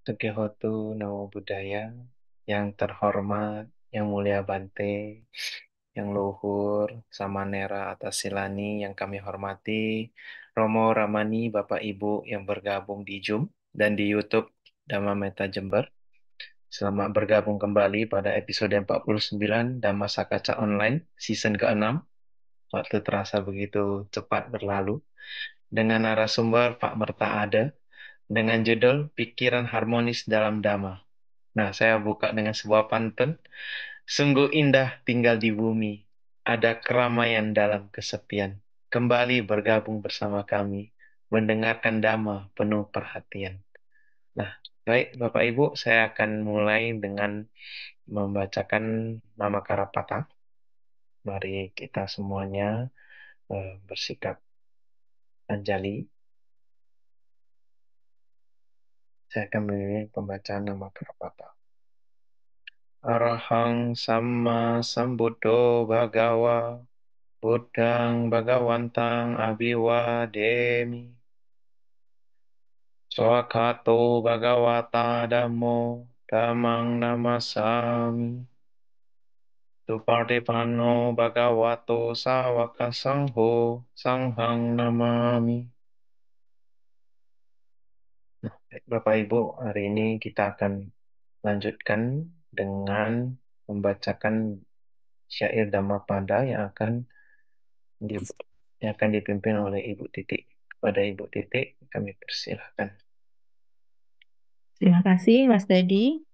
Sugihoto Namo Buddhaya, yang terhormat, yang mulia Bante, yang luhur, Samanera atas Silani yang kami hormati, Romo Ramani, Bapak Ibu yang bergabung di Zoom dan di YouTube Dhamma Meta Jember. Selamat bergabung kembali pada episode 49 Dhamma Sakaca Online, season ke-6. Waktu terasa begitu cepat berlalu. Dengan narasumber Pak Merta Ada, dengan judul Pikiran Harmonis dalam Dhamma. Nah, saya buka dengan sebuah pantun. Sungguh indah tinggal di bumi. Ada keramaian dalam kesepian. Kembali bergabung bersama kami. Mendengarkan Dhamma penuh perhatian. Nah, baik Bapak Ibu, saya akan mulai dengan membacakan nama Karapata. Mari kita semuanya bersikap anjali. Saya akan memilih pembacaan nama Karapata. Arahang Samma Sambuddho Bhagawa Buddhang Bhagawantang Abhiwademi Swakato Bhagawata Dhammo Dhammang Namasami Tupardipanno Bhagavato Sawaka Sangho Sanghang Namami. Baik, Bapak Ibu, hari ini kita akan lanjutkan dengan membacakan syair Dhammapada yang akan dipimpin oleh Ibu Titik. Kepada Ibu Titik, kami persilahkan. Terima kasih, Mas Teddy.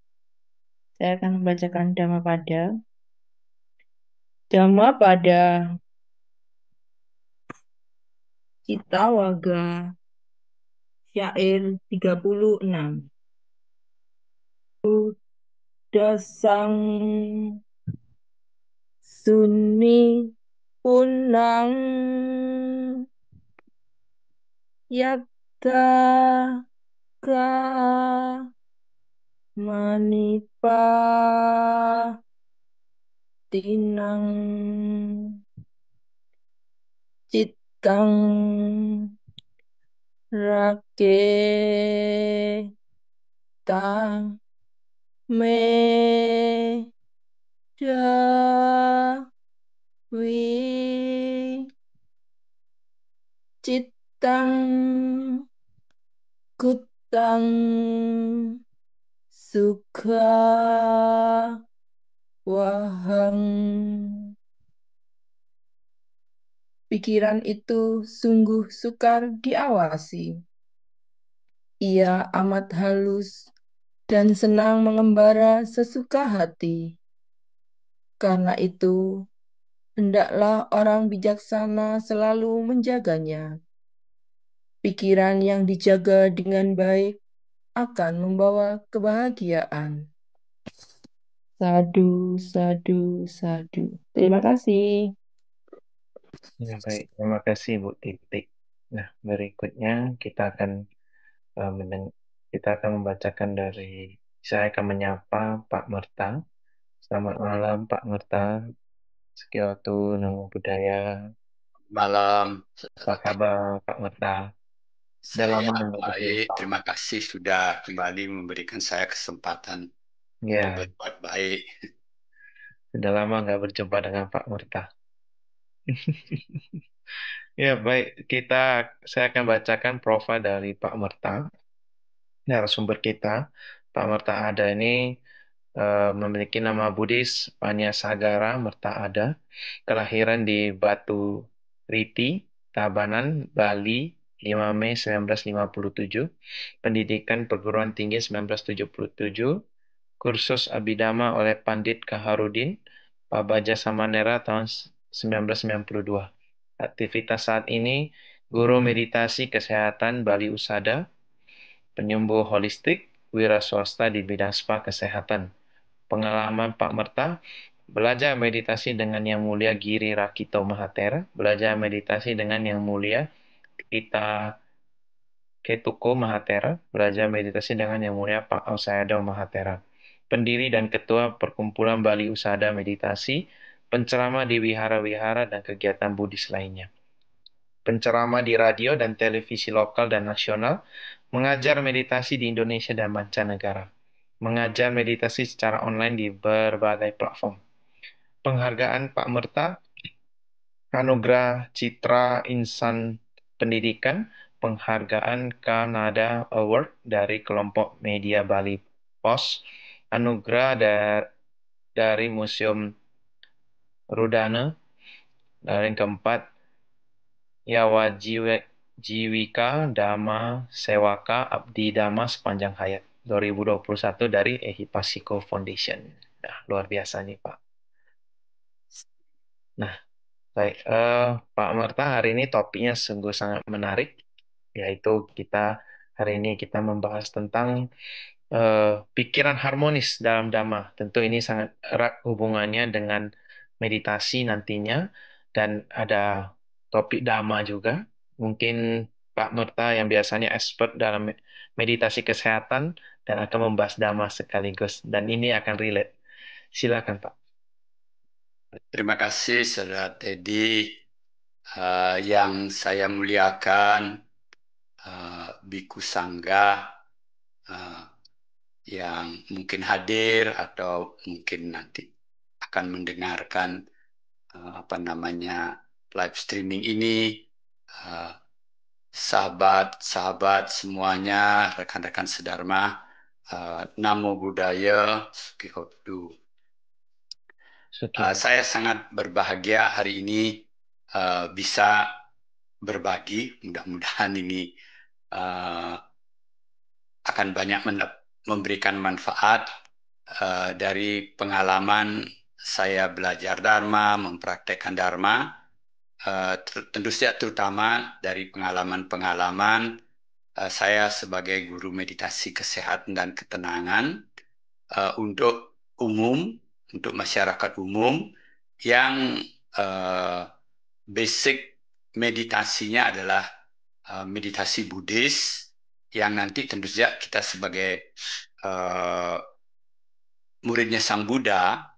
Saya akan membacakan Dhammapada. Dhammapada Citawaga, syair 36. Dasang Sunmi Punang Yatta Ka Manipa Tinang Citang Raketa Me Dawi Citang Kutang Sukha Wahang. Pikiran itu sungguh sukar diawasi. Ia amat halus dan senang mengembara sesuka hati. Karena itu, hendaklah orang bijaksana selalu menjaganya. Pikiran yang dijaga dengan baik akan membawa kebahagiaan. Sadu, sadu, sadu. Terima kasih. Ya, baik, terima kasih Bu Titik. Nah, berikutnya kita akan membacakan saya akan menyapa Pak Merta. Selamat malam Pak Merta. Sekiatu Namo Buddhaya. Malam, Apa kabar Pak Merta? Sudah saya lama nggak baik. berjumpa. Terima kasih sudah kembali memberikan saya kesempatan untuk Ya, berbuat baik. sudah lama nggak berjumpa dengan Pak Merta. Ya, baik. Saya akan bacakan profil dari Pak Merta. Narasumber kita, Pak Merta Ada ini memiliki nama Buddhis Panyasagara Merta Ada, kelahiran di Batu Riti, Tabanan, Bali, 5 Mei 1957, pendidikan perguruan tinggi 1977, kursus Abhidhamma oleh Pandit Kaharudin, Pabaja Samanera tahun 1992. Aktivitas saat ini, guru meditasi kesehatan Bali Usada, penyembuh holistik, wira swasta di bidang spa kesehatan. Pengalaman Pak Merta, belajar meditasi dengan Yang Mulia Giri Rakito Mahathera, belajar meditasi dengan Yang Mulia Kita Ketuko Mahathera, belajar meditasi dengan Yang Mulia Pak Ausayado Mahathera. Pendiri dan Ketua Perkumpulan Bali Usada Meditasi, penceramah di wihara-wihara dan kegiatan Buddhis lainnya. Penceramah di radio dan televisi lokal dan nasional, mengajar meditasi di Indonesia dan mancanegara, mengajar meditasi secara online di berbagai platform. Penghargaan Pak Merta, Anugerah Citra Insan Pendidikan, Penghargaan Kanada Award dari kelompok media Bali Pos, Anugerah dari Museum Rudana, dan yang keempat Yawa Jiwika Dhamma Sewaka Abdi Dhamma Sepanjang Hayat 2021 dari Ehipasiko Foundation. Nah, luar biasa nih Pak. Nah, baik, Pak Merta, hari ini topiknya sungguh sangat menarik, yaitu hari ini kita membahas tentang pikiran harmonis dalam Dhamma. Tentu ini sangat erat hubungannya dengan meditasi nantinya, dan ada topik Dhamma juga. Mungkin Pak Merta yang biasanya expert dalam meditasi kesehatan dan akan membahas Dhamma sekaligus, dan ini akan relate. Silakan Pak. Terima kasih, Saudara Teddy. Yang saya muliakan, Biku Sangga, yang mungkin hadir atau mungkin nanti akan mendengarkan live streaming ini, sahabat-sahabat semuanya, rekan-rekan sedharma, Namo Buddhaya, Sukihotu. Saya sangat berbahagia hari ini bisa berbagi. Mudah-mudahan ini akan banyak memberikan manfaat dari pengalaman saya belajar Dharma, mempraktekkan Dharma, tentu saja terutama dari pengalaman-pengalaman saya sebagai guru meditasi kesehatan dan ketenangan untuk masyarakat umum yang basic meditasinya adalah meditasi Buddhis, yang nanti tentu saja kita sebagai muridnya Sang Buddha,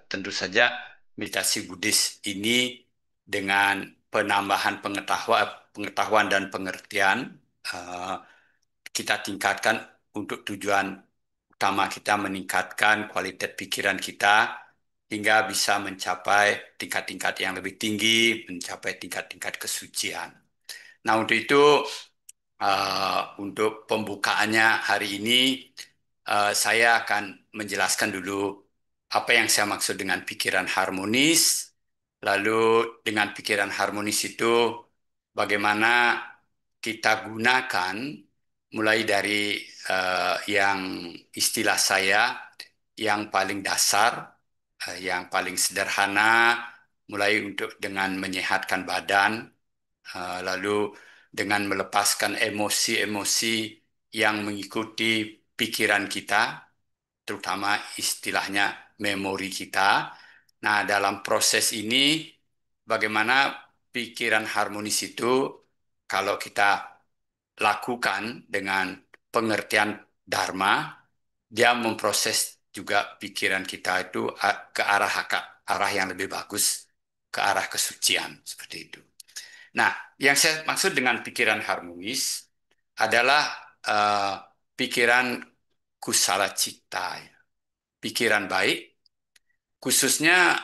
tentu saja meditasi Buddhis ini dengan penambahan pengetahuan dan pengertian kita tingkatkan untuk tujuan utama kita meningkatkan kualitas pikiran kita hingga bisa mencapai tingkat-tingkat yang lebih tinggi, mencapai tingkat-tingkat kesucian. Nah, untuk itu, untuk pembukaannya hari ini, saya akan menjelaskan dulu apa yang saya maksud dengan pikiran harmonis. Lalu dengan pikiran harmonis itu bagaimana kita gunakan mulai dari yang istilah saya yang paling dasar, yang paling sederhana, mulai dengan menyehatkan badan, lalu dengan melepaskan emosi-emosi yang mengikuti pikiran kita, terutama istilahnya memori kita. Nah, dalam proses ini, bagaimana pikiran harmonis itu kalau kita lakukan dengan pengertian Dharma, dia memproses juga pikiran kita itu ke arah yang lebih bagus, ke arah kesucian, seperti itu. Nah, yang saya maksud dengan pikiran harmonis adalah pikiran kusala cita, pikiran baik, khususnya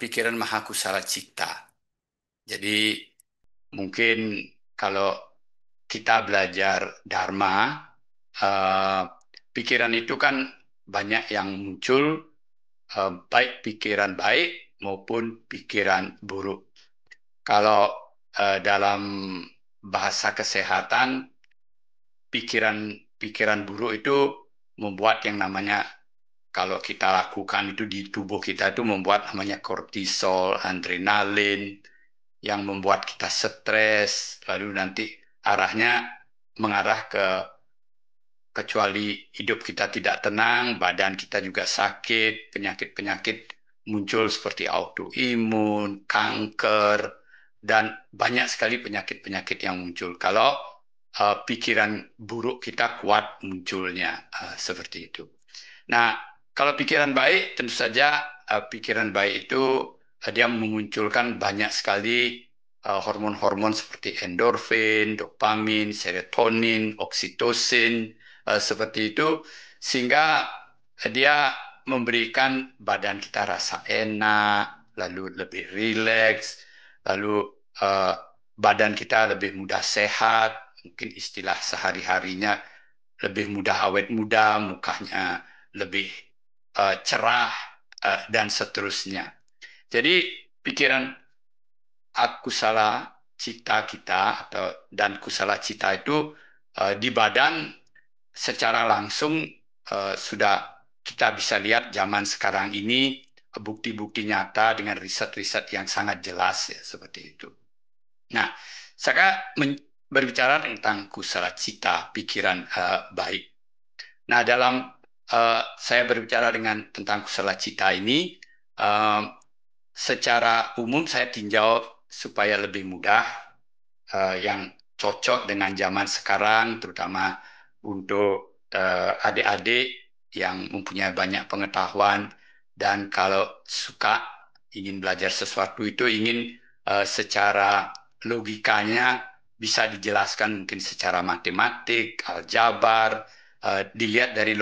pikiran mahakusala cita. Jadi mungkin kalau kita belajar Dharma, pikiran itu kan banyak yang muncul, baik pikiran baik maupun pikiran buruk. Kalau dalam bahasa kesehatan, pikiran buruk itu membuat yang namanya, kalau kita lakukan itu di tubuh kita itu membuat namanya kortisol, adrenalin, yang membuat kita stres, lalu nanti arahnya mengarah kecuali hidup kita tidak tenang, badan kita juga sakit, penyakit-penyakit muncul seperti autoimun, kanker, dan banyak sekali penyakit-penyakit yang muncul. Kalau pikiran buruk kita kuat munculnya, seperti itu. Nah, kalau pikiran baik, tentu saja pikiran baik itu dia memunculkan banyak sekali hormon-hormon seperti endorfin, dopamin, serotonin, oksitosin, seperti itu, sehingga dia memberikan badan kita rasa enak, lalu lebih rileks, lalu eh, badan kita lebih mudah sehat, mungkin istilah sehari-harinya lebih mudah awet muda, mukanya lebih cerah, dan seterusnya. Jadi pikiran aku salah cita kita dan kusala cita itu di badan secara langsung sudah kita bisa lihat zaman sekarang ini bukti-bukti nyata dengan riset-riset yang sangat jelas ya seperti itu. Nah, saya berbicara tentang kusala cita, pikiran baik. Nah, dalam saya berbicara tentang kusala cita ini, eh, secara umum saya tinjau supaya lebih mudah, yang cocok dengan zaman sekarang, terutama untuk adik-adik yang mempunyai banyak pengetahuan dan kalau suka ingin belajar sesuatu itu ingin secara logikanya bisa dijelaskan mungkin secara matematik, aljabar, dilihat dari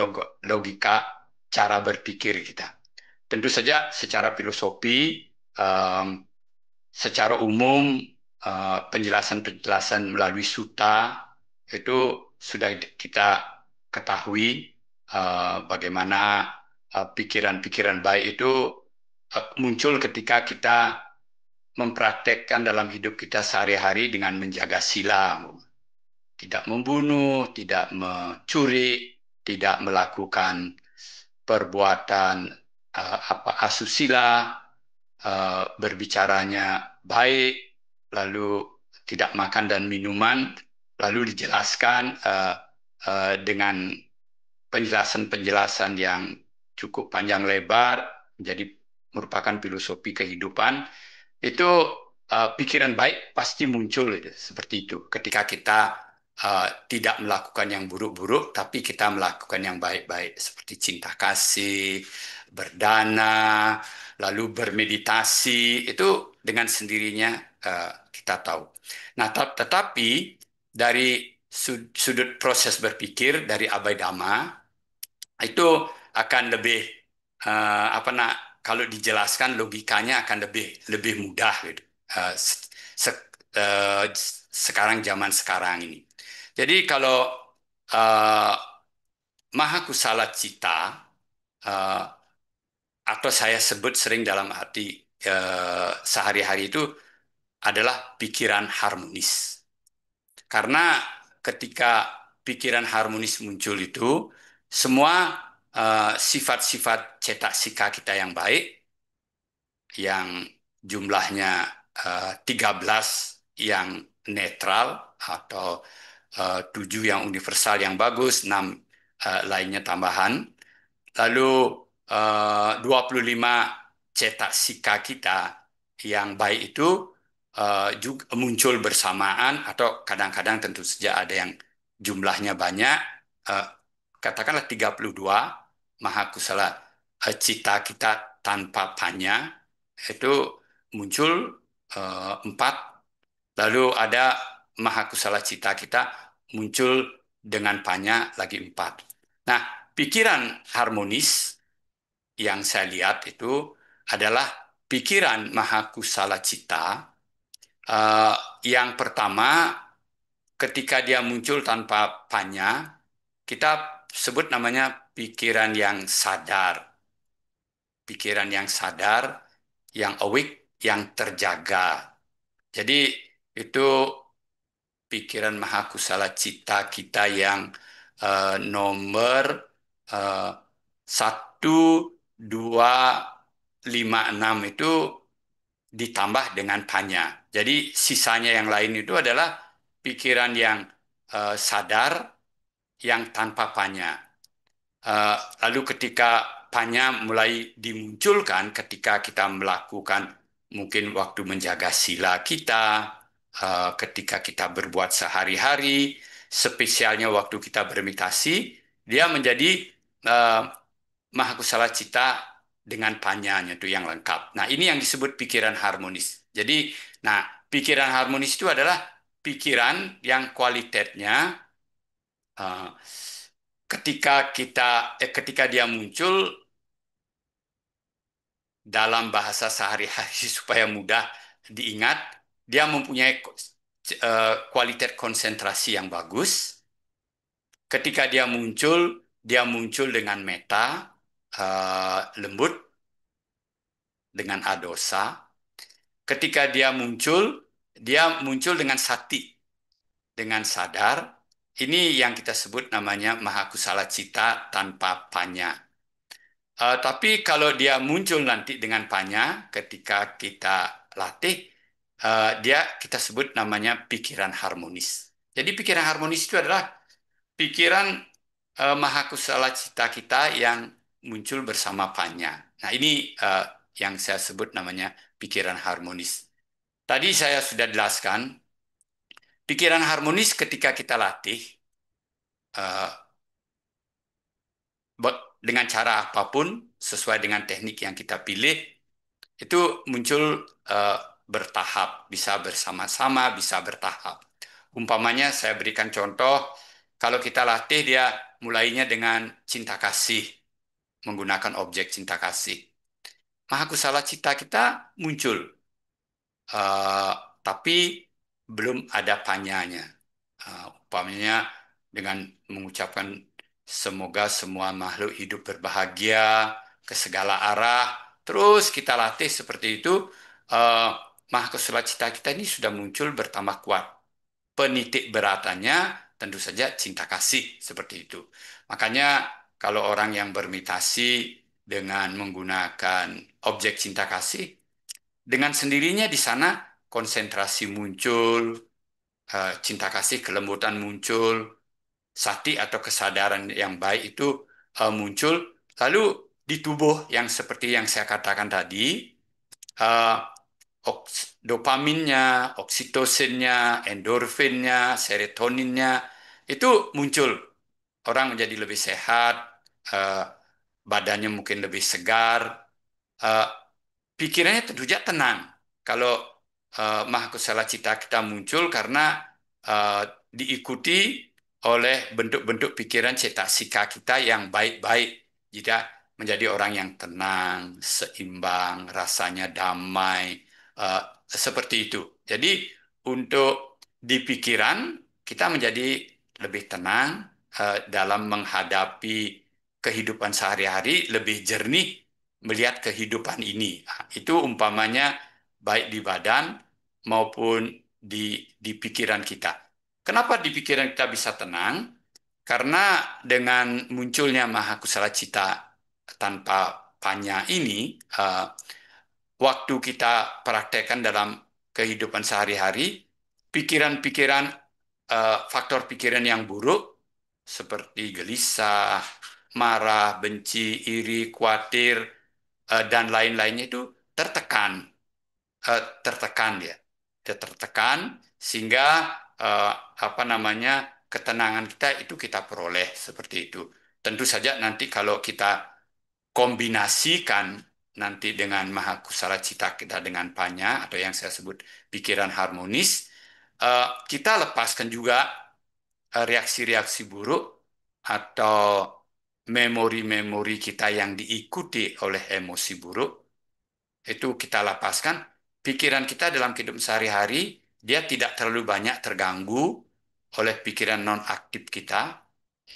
logika cara berpikir kita. Tentu saja secara filosofi, em, secara umum penjelasan-penjelasan melalui suta itu sudah kita ketahui bagaimana pikiran-pikiran baik itu muncul ketika kita mempraktekkan dalam hidup kita sehari-hari dengan menjaga sila, tidak membunuh, tidak mencuri, tidak melakukan perbuatan asusila, berbicaranya baik, lalu tidak makan dan minuman, lalu dijelaskan dengan penjelasan-penjelasan yang cukup panjang lebar, menjadi merupakan filosofi kehidupan, itu pikiran baik pasti muncul gitu, seperti itu. Ketika kita tidak melakukan yang buruk-buruk, tapi kita melakukan yang baik-baik, seperti cinta kasih, berdana, lalu bermeditasi, itu dengan sendirinya kita tahu. Nah, tetapi dari sudut proses berpikir dari Abai Dhamma itu akan lebih apa nak kalau dijelaskan logikanya akan lebih lebih mudah gitu. Eh, eh, sekarang zaman sekarang ini. Jadi kalau eh, Mahakusala Cita, eh, atau saya sebut sering dalam arti sehari-hari itu adalah pikiran harmonis. Karena ketika pikiran harmonis muncul itu, semua sifat-sifat cetak sika kita yang baik, yang jumlahnya 13 yang netral atau 7 yang universal yang bagus, 6 lainnya tambahan. Lalu 25 cetak sika kita yang baik itu juga muncul bersamaan atau kadang-kadang tentu saja ada yang jumlahnya banyak, eh, katakanlah 32 mahakusala cita kita tanpa panya itu muncul 4, lalu ada mahakusala cita kita muncul dengan panya lagi 4. Nah, pikiran harmonis yang saya lihat itu adalah pikiran mahakusala cita. Eh, yang pertama, ketika dia muncul tanpa panya, kita sebut namanya pikiran yang sadar. Pikiran yang sadar, yang awake, yang terjaga. Jadi itu pikiran mahakusala cita kita yang nomor eh, 1, 2, 5, 6 itu ditambah dengan panya. Jadi sisanya yang lain itu adalah pikiran yang sadar, yang tanpa panya. Lalu ketika panya mulai dimunculkan ketika kita melakukan mungkin waktu menjaga sila kita, ketika kita berbuat sehari-hari, spesialnya waktu kita bermeditasi, dia menjadi uh, mahakusala cita dengan panyanya itu yang lengkap. Nah, ini yang disebut pikiran harmonis. Jadi, nah, Pikiran harmonis itu adalah pikiran yang kualitasnya eh, ketika dia muncul dalam bahasa sehari-hari supaya mudah diingat, dia mempunyai kualitas konsentrasi yang bagus. Ketika dia muncul dengan meta, lembut, dengan adosa. Ketika dia muncul dengan sati, dengan sadar. Ini yang kita sebut namanya mahakusala cita tanpa panya. Tapi kalau dia muncul nanti dengan panya, ketika kita latih, dia kita sebut namanya pikiran harmonis. Jadi pikiran harmonis itu adalah pikiran mahakusala cita kita yang muncul bersama panya. Nah ini yang saya sebut namanya pikiran harmonis. Tadi saya sudah jelaskan, pikiran harmonis ketika kita latih, eh, dengan cara apapun, sesuai dengan teknik yang kita pilih, itu muncul eh, bertahap, bisa bersama-sama, bisa bertahap. Umpamanya saya berikan contoh, kalau kita latih dia mulainya dengan cinta kasih, menggunakan objek cinta kasih. Mahakusala cita kita muncul, eh, tapi belum ada panyanya. Umpamanya dengan mengucapkan semoga semua makhluk hidup berbahagia ke segala arah, terus kita latih seperti itu, eh, mahakusala cita kita ini sudah muncul bertambah kuat. Penitik beratannya tentu saja cinta kasih seperti itu. Makanya kalau orang yang bermeditasi dengan menggunakan objek cinta kasih, dengan sendirinya di sana konsentrasi muncul, cinta kasih, kelembutan muncul, sati atau kesadaran yang baik itu muncul. Lalu di tubuh yang seperti yang saya katakan tadi, eh, dopaminnya, oksitosinnya, endorfinnya, serotoninnya itu muncul. Orang menjadi lebih sehat, eh, badannya mungkin lebih segar, eh, pikirannya tentu saja tenang. Kalau mahakusala cita kita muncul karena eh, diikuti oleh bentuk-bentuk pikiran cetasika kita yang baik-baik. Jadi menjadi orang yang tenang, seimbang, rasanya damai, eh, seperti itu. Jadi untuk di pikiran kita menjadi lebih tenang dalam menghadapi kehidupan sehari-hari, lebih jernih melihat kehidupan ini. Nah, itu umpamanya baik di badan maupun di pikiran kita. Kenapa di pikiran kita bisa tenang? Karena dengan munculnya mahakusala cita tanpa panya ini, waktu kita praktekkan dalam kehidupan sehari-hari, pikiran-pikiran, faktor pikiran yang buruk seperti gelisah, marah, benci, iri, khawatir, dan lain-lainnya itu tertekan, tertekan dia, dia tertekan sehingga eh, apa namanya ketenangan kita itu kita peroleh seperti itu. Tentu saja nanti kalau kita kombinasikan nanti dengan mahakusala cita kita dengan panya atau yang saya sebut pikiran harmonis, kita lepaskan juga reaksi-reaksi buruk atau memori-memori kita yang diikuti oleh emosi buruk, itu kita lepaskan. Pikiran kita dalam kehidupan sehari-hari, dia tidak terlalu banyak terganggu oleh pikiran non-aktif kita,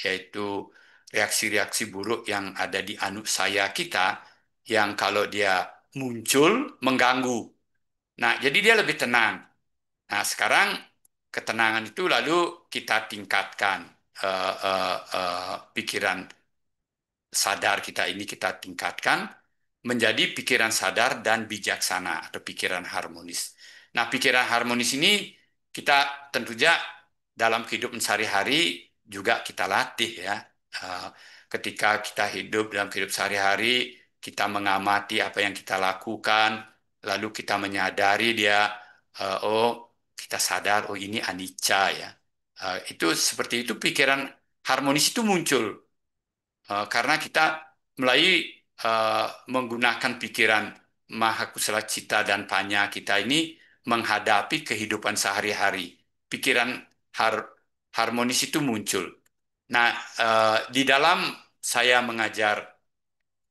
yaitu reaksi-reaksi buruk yang ada di saya kita, yang kalau dia muncul mengganggu. Nah, jadi dia lebih tenang. Nah, sekarang ketenangan itu lalu kita tingkatkan, pikiran sadar kita ini kita tingkatkan menjadi pikiran sadar dan bijaksana atau pikiran harmonis. Nah, pikiran harmonis ini kita tentu saja dalam kehidupan sehari-hari juga kita latih ya. Eh, Ketika kita hidup dalam kehidupan sehari-hari, kita mengamati apa yang kita lakukan, lalu kita menyadari dia, oh kita sadar, oh ini anicca ya. Itu seperti itu pikiran harmonis itu muncul. Karena kita melalui menggunakan pikiran mahakusala cita dan panya kita ini menghadapi kehidupan sehari-hari. Pikiran harmonis itu muncul. Nah, di dalam saya mengajar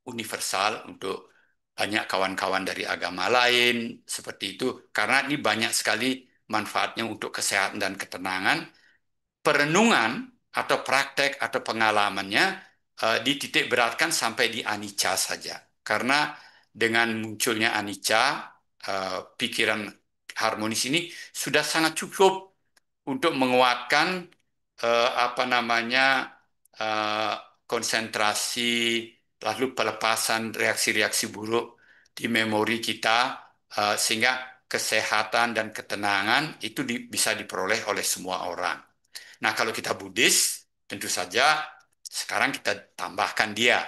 universal untuk banyak kawan-kawan dari agama lain, seperti itu, karena ini banyak sekali manfaatnya untuk kesehatan dan ketenangan. Perenungan atau praktek atau pengalamannya dititik beratkan sampai di anicca saja. Karena dengan munculnya anicca, pikiran harmonis ini sudah sangat cukup untuk menguatkan apa namanya eh, konsentrasi, lalu pelepasan reaksi-reaksi buruk di memori kita, sehingga kesehatan dan ketenangan itu bisa diperoleh oleh semua orang. Nah, kalau kita Buddhis, tentu saja sekarang kita tambahkan dia.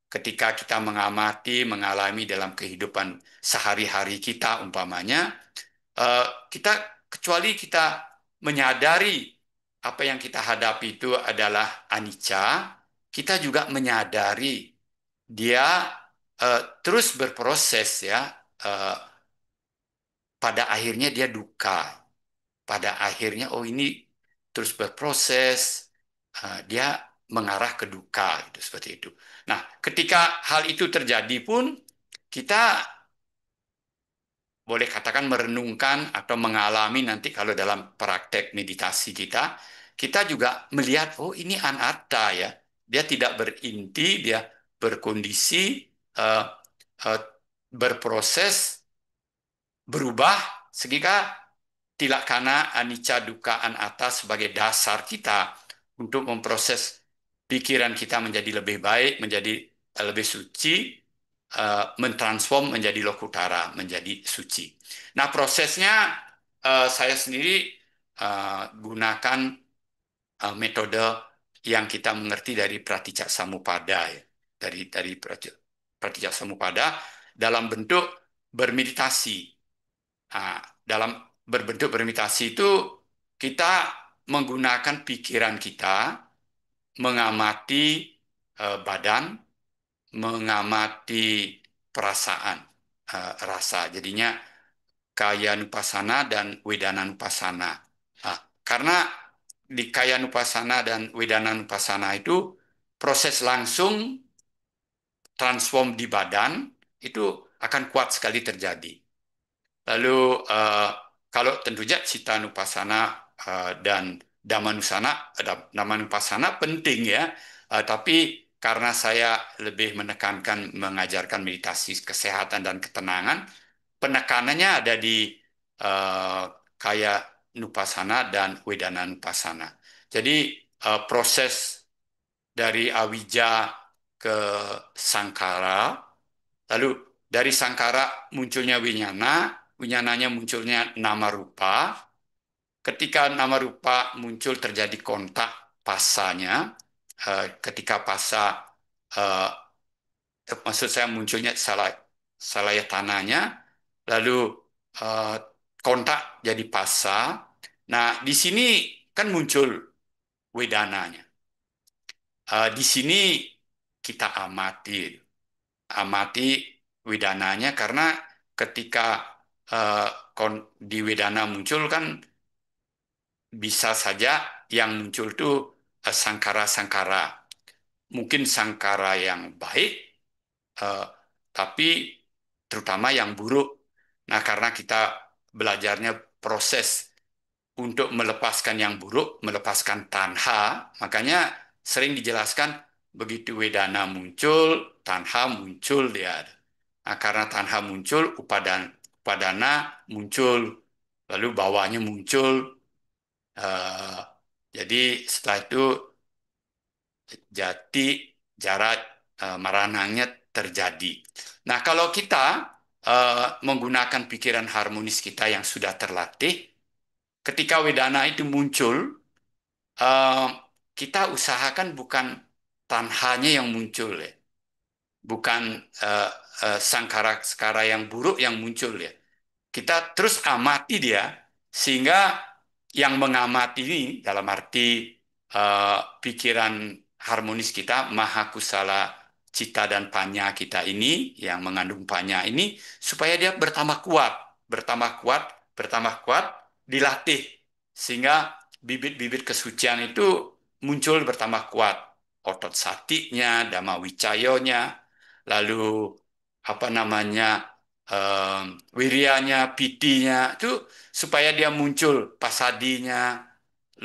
Ketika kita mengamati, mengalami dalam kehidupan sehari-hari kita, umpamanya, kita kecuali kita menyadari apa yang kita hadapi itu adalah anicca, kita juga menyadari dia terus berproses ya, eh, pada akhirnya dia duka. Pada akhirnya oh ini terus berproses, dia mengarah ke duka gitu seperti itu. Nah, ketika hal itu terjadi pun kita boleh katakan merenungkan atau mengalami nanti kalau dalam praktek meditasi kita, kita juga melihat oh ini anatta ya. Dia tidak berinti, dia berkondisi, eh, eh, berproses, berubah sehingga tilakkana anicca dukkha anatta sebagai dasar kita untuk memproses pikiran kita menjadi lebih baik, menjadi lebih suci, mentransform menjadi lokutara, menjadi suci. Nah, prosesnya saya sendiri gunakan metode yang kita mengerti dari Pratitya Samuppada ya. Dari Pratitya Samuppada dalam bentuk bermeditasi. Nah, dalam berbentuk bermeditasi itu kita menggunakan pikiran kita, mengamati badan, mengamati perasaan, rasa. Jadinya kaya nupasana dan wedana nupasana. Nah, karena di kaya nupasana dan wedana nupasana itu proses langsung transform di badan itu akan kuat sekali terjadi. Lalu kalau tentunya Citta Nupasana dan Dhammanupasana penting ya, tapi karena saya lebih menekankan mengajarkan meditasi kesehatan dan ketenangan, penekanannya ada di eh, Kaya Nupasana dan Wedana Nupasana. Jadi proses dari awija ke sangkara, lalu dari sangkara munculnya winyana, winyananya munculnya nama rupa. Ketika nama rupa muncul terjadi kontak pasanya, ketika pasa, eh, maksud saya munculnya salayatananya, lalu eh, kontak jadi pasa. Nah, di sini kan muncul wedananya. Di sini kita amati wedananya karena ketika eh, di wedana muncul kan bisa saja yang muncul itu sangkara-sangkara. Mungkin sangkara yang baik, eh, tapi terutama yang buruk. Nah, karena kita belajarnya proses untuk melepaskan yang buruk, melepaskan tanha, makanya sering dijelaskan begitu wedana muncul, tanha muncul dia. Nah, karena tanha muncul, upadana muncul, lalu bawahnya muncul. eh, jadi setelah itu jati, jarak, maranangnya terjadi. Nah, kalau kita menggunakan pikiran harmonis kita yang sudah terlatih, ketika wedana itu muncul, eh, kita usahakan bukan tanhanya yang muncul ya, bukan sangkara-sangkara yang buruk yang muncul ya. Kita terus amati dia, sehingga yang mengamati ini dalam arti pikiran harmonis kita, maha kusala cita dan panya kita ini, yang mengandung panya ini, supaya dia bertambah kuat bertambah kuat, dilatih sehingga bibit-bibit kesucian itu muncul bertambah kuat. Otot satinya, dhamma wicayonya, lalu apa namanya wirianya, pitinya itu supaya dia muncul pasadinya.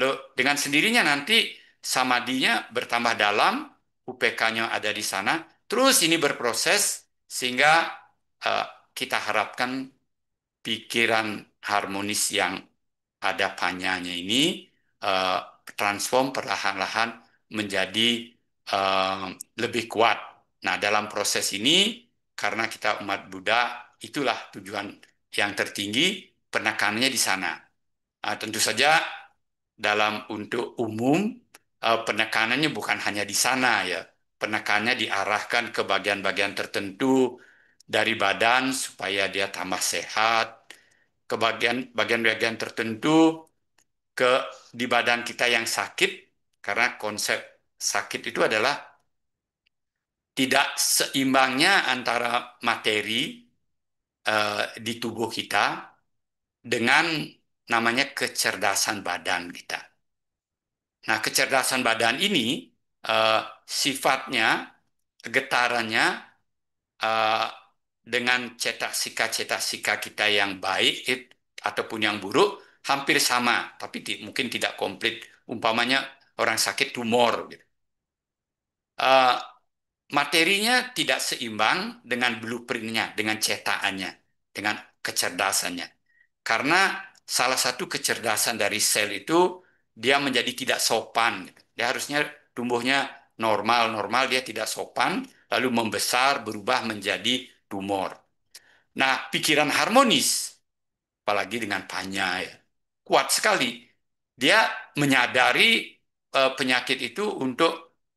Lo dengan sendirinya nanti samadinya bertambah dalam, UPK-nya ada di sana. Terus ini berproses sehingga eh, kita harapkan pikiran harmonis yang ada panyanya ini eh, transform perlahan-lahan menjadi eh, lebih kuat. Nah, dalam proses ini karena kita umat Buddha, itulah tujuan yang tertinggi, penekanannya di sana. Nah, tentu saja dalam untuk umum penekanannya bukan hanya di sana ya. Penekanannya diarahkan ke bagian-bagian tertentu dari badan supaya dia tambah sehat, ke bagian-bagian tertentu ke di badan kita yang sakit, karena konsep sakit itu adalah tidak seimbangnya antara materi di tubuh kita dengan namanya kecerdasan badan kita. Nah, kecerdasan badan ini sifatnya, getarannya eh, dengan cetak-sika kita yang baik ataupun yang buruk hampir sama, tapi mungkin tidak komplit. Umpamanya orang sakit tumor, gitu. Eh, materinya tidak seimbang dengan blueprintnya, dengan cetakannya, dengan kecerdasannya. Karena salah satu kecerdasan dari sel itu dia menjadi tidak sopan. Dia harusnya tumbuhnya normal, dia tidak sopan, lalu membesar, berubah menjadi tumor. Nah, pikiran harmonis, apalagi dengan Panya, ya, kuat sekali. Dia menyadari penyakit itu untuk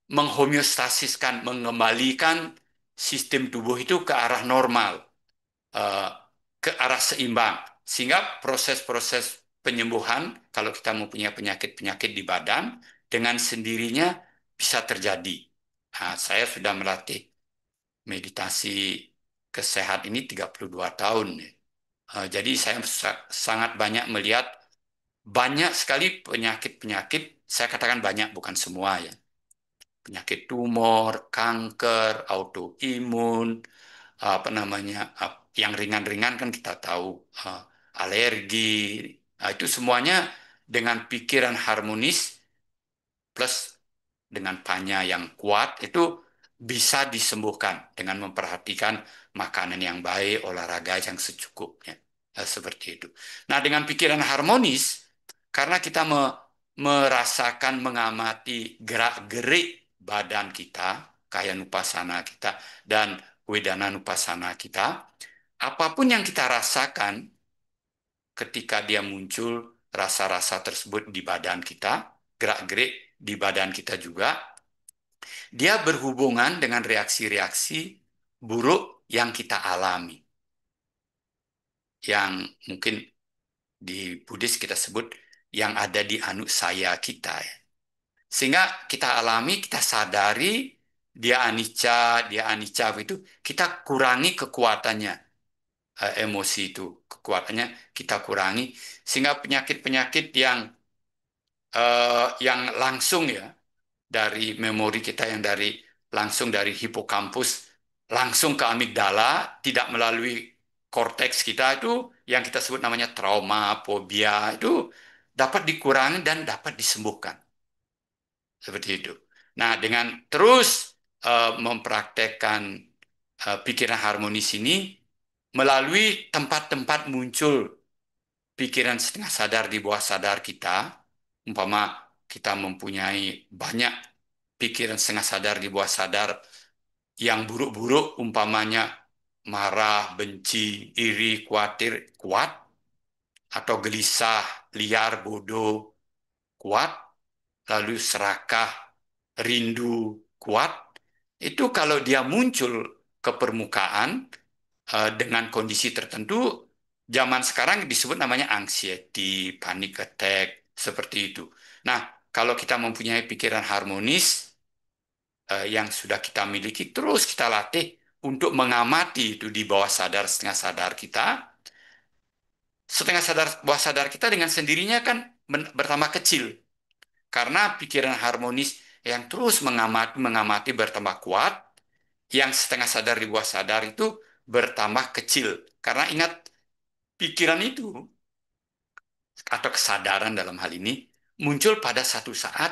menghomeostasiskan, mengembalikan sistem tubuh itu ke arah normal, eh, ke arah seimbang. Sehingga proses-proses penyembuhan, kalau kita mempunyai penyakit-penyakit di badan, dengan sendirinya bisa terjadi. Nah, saya sudah melatih meditasi kesehat ini 32 tahun. Jadi saya sangat banyak melihat banyak sekali penyakit-penyakit, saya katakan banyak, bukan semua ya. Penyakit tumor, kanker, autoimun, apa namanya, yang ringan-ringan kan kita tahu, alergi, nah, itu semuanya dengan pikiran harmonis plus dengan panya yang kuat itu bisa disembuhkan dengan memperhatikan makanan yang baik, olahraga yang secukupnya. Seperti itu. Nah, dengan pikiran harmonis, karena kita merasakan, mengamati gerak-gerik badan kita, kaya nupasana kita, dan wedana nupasana kita, apapun yang kita rasakan ketika dia muncul rasa-rasa tersebut di badan kita, gerak-gerik di badan kita juga, dia berhubungan dengan reaksi-reaksi buruk yang kita alami. Yang mungkin di Buddhis kita sebut yang ada di anusaya kita. Ya. Sehingga kita alami, kita sadari dia anicca itu, kita kurangi kekuatannya, emosi itu, kekuatannya kita kurangi. Sehingga penyakit-penyakit yang langsung ya, dari memori kita yang langsung dari hipokampus langsung ke amigdala, tidak melalui korteks kita itu yang kita sebut namanya trauma, fobia itu dapat dikurangi dan dapat disembuhkan. Seperti itu. Nah, dengan terus mempraktekkan pikiran harmonis ini melalui tempat-tempat muncul pikiran setengah sadar di bawah sadar kita, umpama kita mempunyai banyak pikiran setengah sadar di bawah sadar yang buruk-buruk, umpamanya marah, benci, iri, khawatir, kuat, atau gelisah, liar, bodoh, kuat, lalu serakah, rindu, kuat, itu kalau dia muncul ke permukaan dengan kondisi tertentu, zaman sekarang disebut namanya anxiety, panic attack, seperti itu. Nah, kalau kita mempunyai pikiran harmonis, yang sudah kita miliki, terus kita latih untuk mengamati itu di bawah sadar, setengah sadar kita, setengah sadar bawah sadar kita dengan sendirinya kan bertambah kecil karena pikiran harmonis yang terus mengamati mengamati bertambah kuat, yang setengah sadar di bawah sadar itu bertambah kecil. Karena ingat, pikiran itu atau kesadaran dalam hal ini muncul pada satu saat,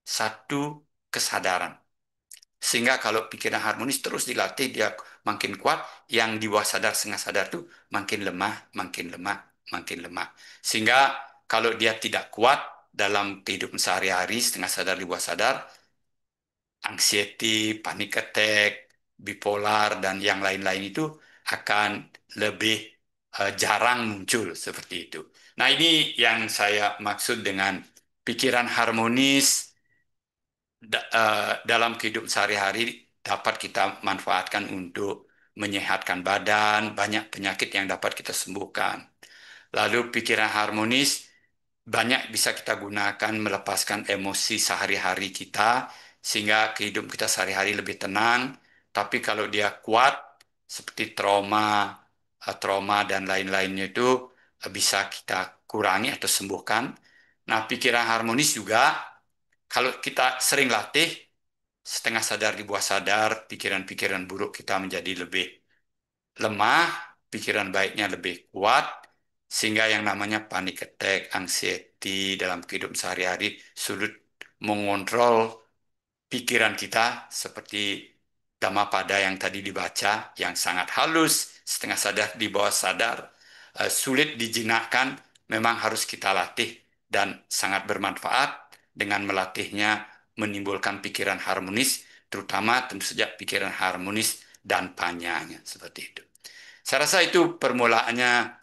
satu kesadaran. Sehingga kalau pikiran harmonis terus dilatih, dia makin kuat, yang di bawah sadar, setengah sadar itu makin lemah, makin lemah, makin lemah. Sehingga kalau dia tidak kuat dalam kehidupan sehari-hari, setengah sadar di bawah sadar, anxiety, panic attack, bipolar, dan yang lain-lain itu akan lebih jarang muncul seperti itu. Nah, ini yang saya maksud dengan pikiran harmonis dalam kehidupan sehari-hari dapat kita manfaatkan untuk menyehatkan badan, banyak penyakit yang dapat kita sembuhkan. Lalu pikiran harmonis banyak bisa kita gunakan melepaskan emosi sehari-hari kita sehingga kehidupan kita sehari-hari lebih tenang. Tapi kalau dia kuat seperti trauma dan lain-lainnya itu bisa kita kurangi atau sembuhkan. Nah, pikiran harmonis juga kalau kita sering latih, setengah sadar di bawah sadar, pikiran-pikiran buruk kita menjadi lebih lemah, pikiran baiknya lebih kuat, sehingga yang namanya panic attack, anxiety dalam kehidupan sehari-hari sulit mengontrol pikiran kita seperti Dhammapada yang tadi dibaca, yang sangat halus, setengah sadar di bawah sadar, sulit dijinakkan, memang harus kita latih dan sangat bermanfaat dengan melatihnya menimbulkan pikiran harmonis, terutama tentu saja pikiran harmonis dan panyanya seperti itu. Saya rasa itu permulaannya,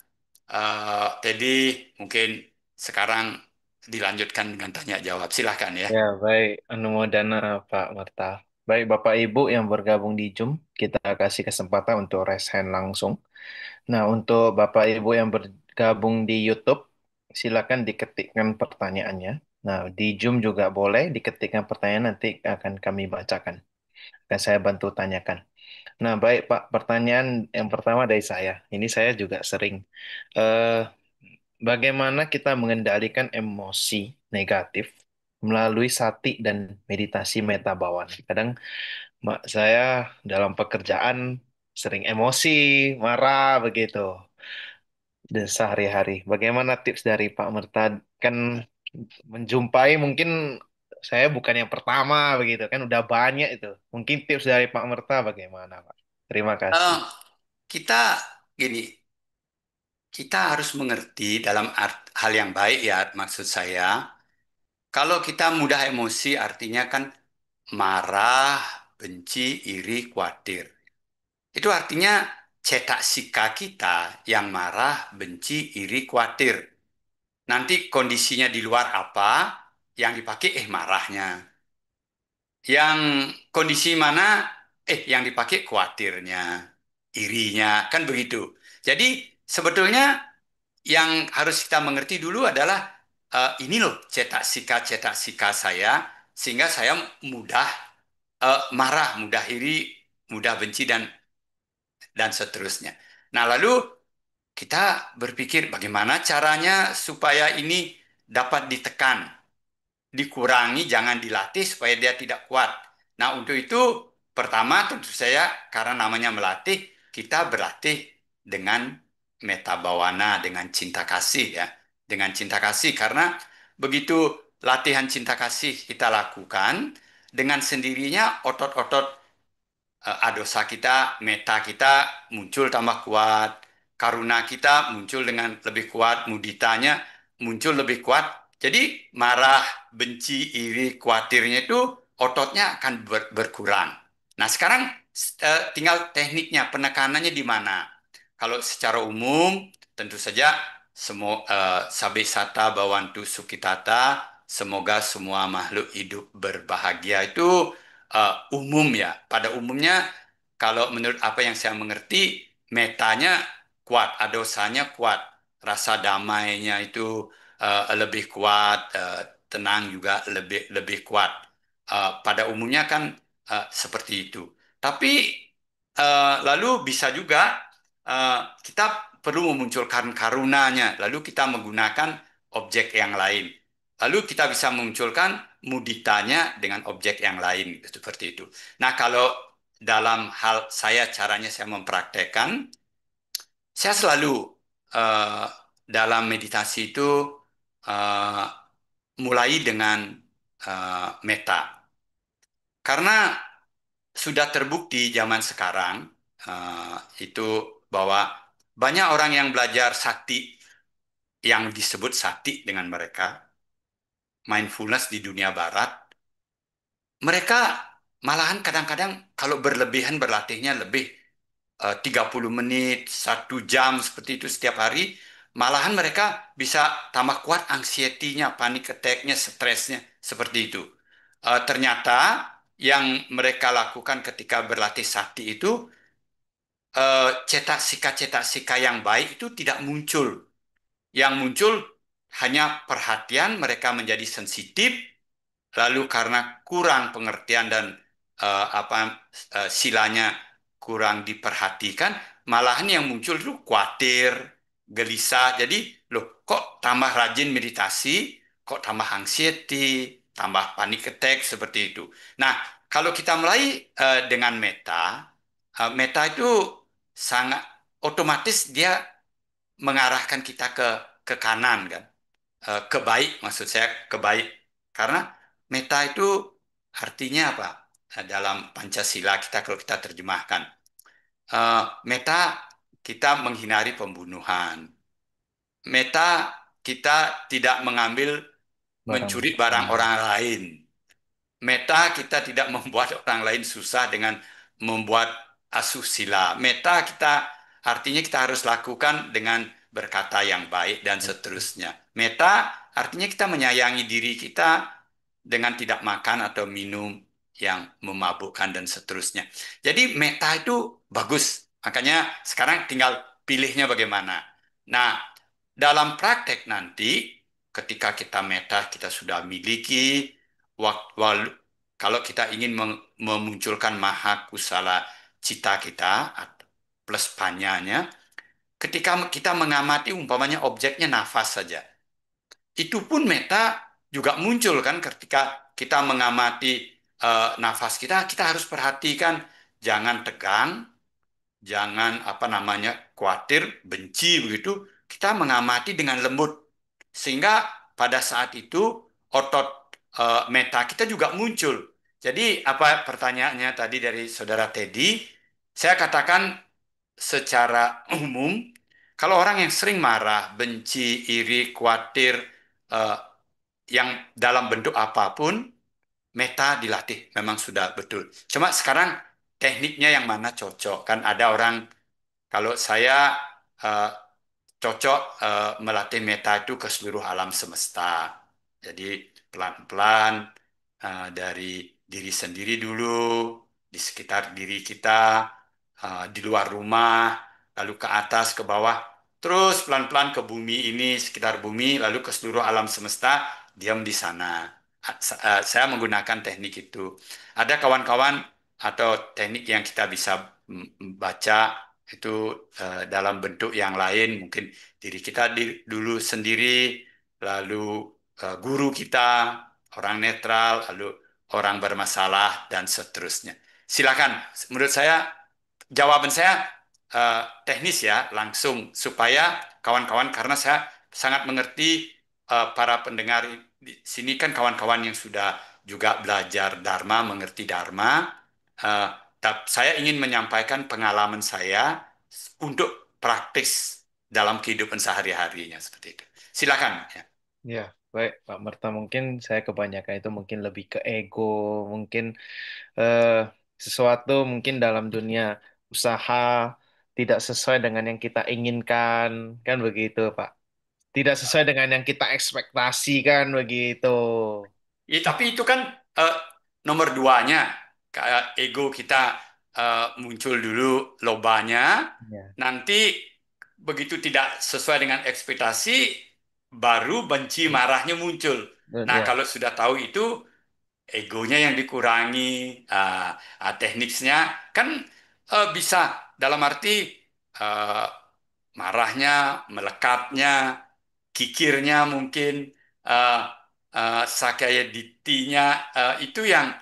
Teddy. Mungkin sekarang dilanjutkan dengan tanya jawab. Silahkan ya. Ya, baik. Anumodana Pak Marta. Baik, Bapak Ibu yang bergabung di Zoom, kita kasih kesempatan untuk raise hand langsung. Nah, untuk Bapak Ibu yang bergabung di YouTube, silakan diketikkan pertanyaannya. Nah, di Zoom juga boleh diketikkan pertanyaan, nanti akan kami bacakan. Akan saya bantu tanyakan. Nah, baik Pak, pertanyaan yang pertama dari saya. Ini saya juga sering. Eh, Bagaimana kita mengendalikan emosi negatif melalui sati dan meditasi meta bawana? Kadang saya dalam pekerjaan sering emosi, marah begitu dan sehari-hari. Bagaimana tips dari Pak Merta? Kan menjumpai mungkin saya bukan yang pertama begitu kan, udah banyak itu. Mungkin tips dari Pak Merta bagaimana, Pak? Terima kasih. Eh, kita gini, kita harus mengerti dalam hal yang baik ya, maksud saya. Kalau kita mudah emosi artinya kan marah, benci, iri, khawatir. Itu artinya cetak sika kita yang marah, benci, iri, khawatir. Nanti kondisinya di luar apa, yang dipakai marahnya. Yang kondisi mana, yang dipakai khawatirnya, irinya, kan begitu. Jadi sebetulnya yang harus kita mengerti dulu adalah ini loh cetak sika saya, sehingga saya mudah marah, mudah iri, mudah benci, dan seterusnya. Nah, lalu kita berpikir bagaimana caranya supaya ini dapat ditekan, dikurangi, jangan dilatih supaya dia tidak kuat. Nah, untuk itu pertama tentu saya karena namanya melatih, kita berlatih dengan meta bawana, dengan cinta kasih ya. Dengan cinta kasih karena begitu latihan cinta kasih kita lakukan, dengan sendirinya otot-otot adosa kita, meta kita muncul tambah kuat, karuna kita muncul dengan lebih kuat, muditanya muncul lebih kuat. Jadi marah, benci, iri, khawatirnya itu ototnya akan berkurang. Nah, sekarang tinggal tekniknya, penekanannya di mana. Kalau secara umum tentu saja semua sabe sata bawantu sukitata, semoga semua makhluk hidup berbahagia, itu umum ya. Pada umumnya, kalau menurut apa yang saya mengerti, metanya kuat, adosanya kuat, rasa damainya itu lebih kuat, tenang juga lebih lebih kuat. Pada umumnya kan seperti itu. Tapi lalu bisa juga kita perlu memunculkan karunanya, lalu kita menggunakan objek yang lain. Lalu kita bisa memunculkan muditanya dengan objek yang lain, seperti itu. Nah, kalau dalam hal saya, caranya saya mempraktekkan, saya selalu eh, dalam meditasi itu eh, mulai dengan meta. Karena sudah terbukti zaman sekarang eh, itu bahwa banyak orang yang belajar sakti, yang disebut sakti dengan mereka, mindfulness di dunia barat, mereka malahan kadang-kadang kalau berlebihan berlatihnya lebih 30 menit, 1 jam seperti itu setiap hari, malahan mereka bisa tambah kuat anxiety-nya, panic attack-nya, stresnya, seperti itu. Ternyata yang mereka lakukan ketika berlatih sakti itu, cetak sika yang baik itu tidak muncul. Yang muncul hanya perhatian, mereka menjadi sensitif, lalu karena kurang pengertian dan silanya kurang diperhatikan, malahan yang muncul itu khawatir, gelisah. Jadi, loh, kok tambah rajin meditasi, kok tambah anxiety, tambah panic attack seperti itu. Nah, kalau kita mulai dengan meta, meta itu sangat otomatis dia mengarahkan kita ke kanan kan. Ke baik, maksud saya ke baik. Karena meta itu artinya apa? Dalam Pancasila kita, kalau kita terjemahkan, eh, meta kita menghindari pembunuhan. Meta kita tidak mengambil, Barang mencuri barang bukti. orang lain. Meta kita tidak membuat orang lain susah dengan membuat asusila. Meta kita artinya kita harus lakukan dengan berkata yang baik dan seterusnya. Meta artinya kita menyayangi diri kita dengan tidak makan atau minum yang memabukkan dan seterusnya. Jadi meta itu bagus. Makanya sekarang tinggal pilihnya bagaimana. Nah, dalam praktek nanti ketika kita meta kita sudah miliki, kalau kita ingin memunculkan maha kusala cita kita plus panyanya, ketika kita mengamati umpamanya objeknya nafas saja, itu pun meta juga muncul kan ketika kita mengamati nafas kita, kita harus perhatikan jangan tegang, jangan apa namanya khawatir, benci begitu, kita mengamati dengan lembut sehingga pada saat itu otot meta kita juga muncul. Jadi apa pertanyaannya tadi dari saudara Teddy? Saya katakan secara umum, kalau orang yang sering marah, benci, iri, khawatir, eh, yang dalam bentuk apapun, meta dilatih memang sudah betul. Cuma sekarang tekniknya yang mana cocok kan, ada orang, kalau saya eh, cocok melatih meta itu ke seluruh alam semesta. Jadi pelan-pelan dari diri sendiri dulu, di sekitar diri kita, di luar rumah, lalu ke atas, ke bawah, terus pelan-pelan ke bumi ini, sekitar bumi, lalu ke seluruh alam semesta, diam di sana. Saya menggunakan teknik itu. Ada kawan-kawan atau teknik yang kita bisa baca itu dalam bentuk yang lain, mungkin diri kita dulu sendiri, lalu guru kita, orang netral, lalu orang bermasalah, dan seterusnya. Silakan, menurut saya jawaban saya teknis ya, langsung supaya kawan-kawan, karena saya sangat mengerti para pendengar di sini kan kawan-kawan yang sudah juga belajar Dharma, mengerti Dharma. Eh, saya ingin menyampaikan pengalaman saya untuk praktis dalam kehidupan sehari-harinya seperti itu. Silakan. Ya. Ya, baik Pak Merta, mungkin saya kebanyakan itu mungkin lebih ke ego, mungkin eh, sesuatu mungkin dalam dunia usaha tidak sesuai dengan yang kita inginkan, kan begitu Pak. Tidak sesuai dengan yang kita ekspektasikan begitu. Ya, tapi itu kan eh, nomor duanya. Kayak ego kita muncul dulu lobanya, Ya, nanti begitu tidak sesuai dengan ekspektasi, baru benci marahnya muncul. Nah, ya, kalau sudah tahu itu, egonya yang dikurangi, tekniknya kan bisa dalam arti marahnya, melekatnya, kikirnya mungkin, eh, sakayaditinya, itu yang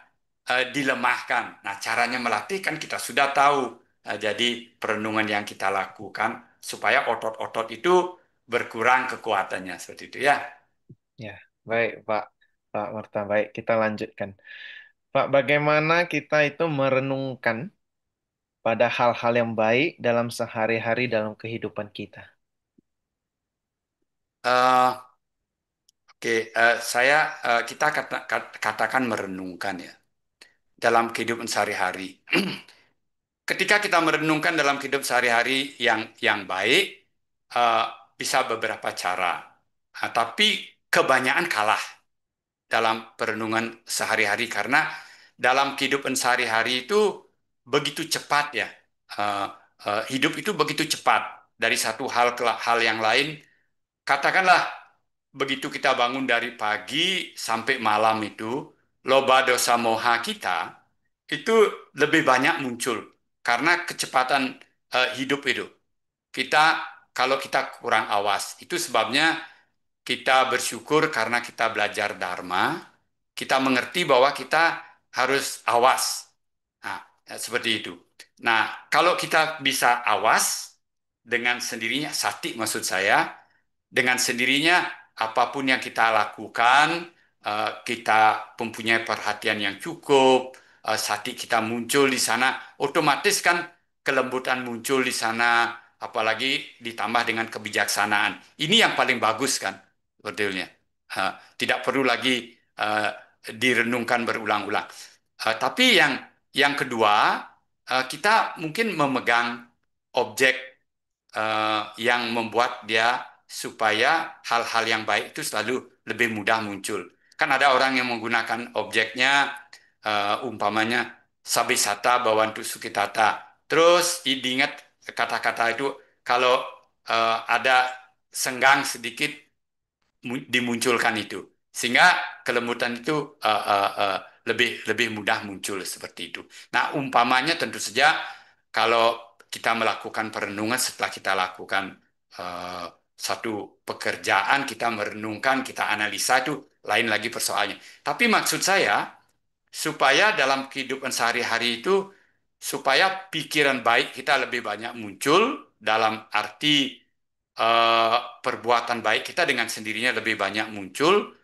dilemahkan. Nah, caranya melatih kan kita sudah tahu. Jadi perenungan yang kita lakukan supaya otot-otot itu berkurang kekuatannya seperti itu ya. Ya, baik Pak. Pak Marta, baik. Kita lanjutkan. Pak, bagaimana kita itu merenungkan pada hal-hal yang baik dalam sehari-hari dalam kehidupan kita? Eh, oke, kita katakan merenungkan ya dalam kehidupan sehari-hari. Ketika kita merenungkan dalam kehidupan sehari-hari yang baik, eh, bisa beberapa cara. Tapi kebanyakan kalah dalam perenungan sehari-hari karena dalam kehidupan sehari-hari itu begitu cepat ya. Eh, Hidup itu begitu cepat dari satu hal ke hal yang lain. Katakanlah begitu kita bangun dari pagi sampai malam itu, loba dosa moha kita itu lebih banyak muncul karena kecepatan hidup itu. Kita kalau kita kurang awas, itu sebabnya kita bersyukur karena kita belajar Dharma, kita mengerti bahwa kita harus awas. Nah, seperti itu. Nah, kalau kita bisa awas dengan sendirinya, sati maksud saya, dengan sendirinya apapun yang kita lakukan, kita mempunyai perhatian yang cukup, sati kita muncul di sana, otomatis kan kelembutan muncul di sana, apalagi ditambah dengan kebijaksanaan. Ini yang paling bagus kan, sebetulnya. Tidak perlu lagi eh, direnungkan berulang-ulang. Tapi yang kedua, kita mungkin memegang objek yang membuat dia supaya hal-hal yang baik itu selalu lebih mudah muncul. Kan ada orang yang menggunakan objeknya, umpamanya sabisata bawantu sukitata. Terus diingat kata-kata itu kalau ada senggang sedikit dimunculkan itu sehingga kelembutan itu lebih lebih mudah muncul seperti itu. Nah, umpamanya tentu saja kalau kita melakukan perenungan setelah kita lakukan eh, satu pekerjaan, kita merenungkan, kita analisa itu lain lagi persoalannya. Tapi maksud saya supaya dalam kehidupan sehari-hari itu supaya pikiran baik kita lebih banyak muncul dalam arti eh, perbuatan baik kita dengan sendirinya lebih banyak muncul,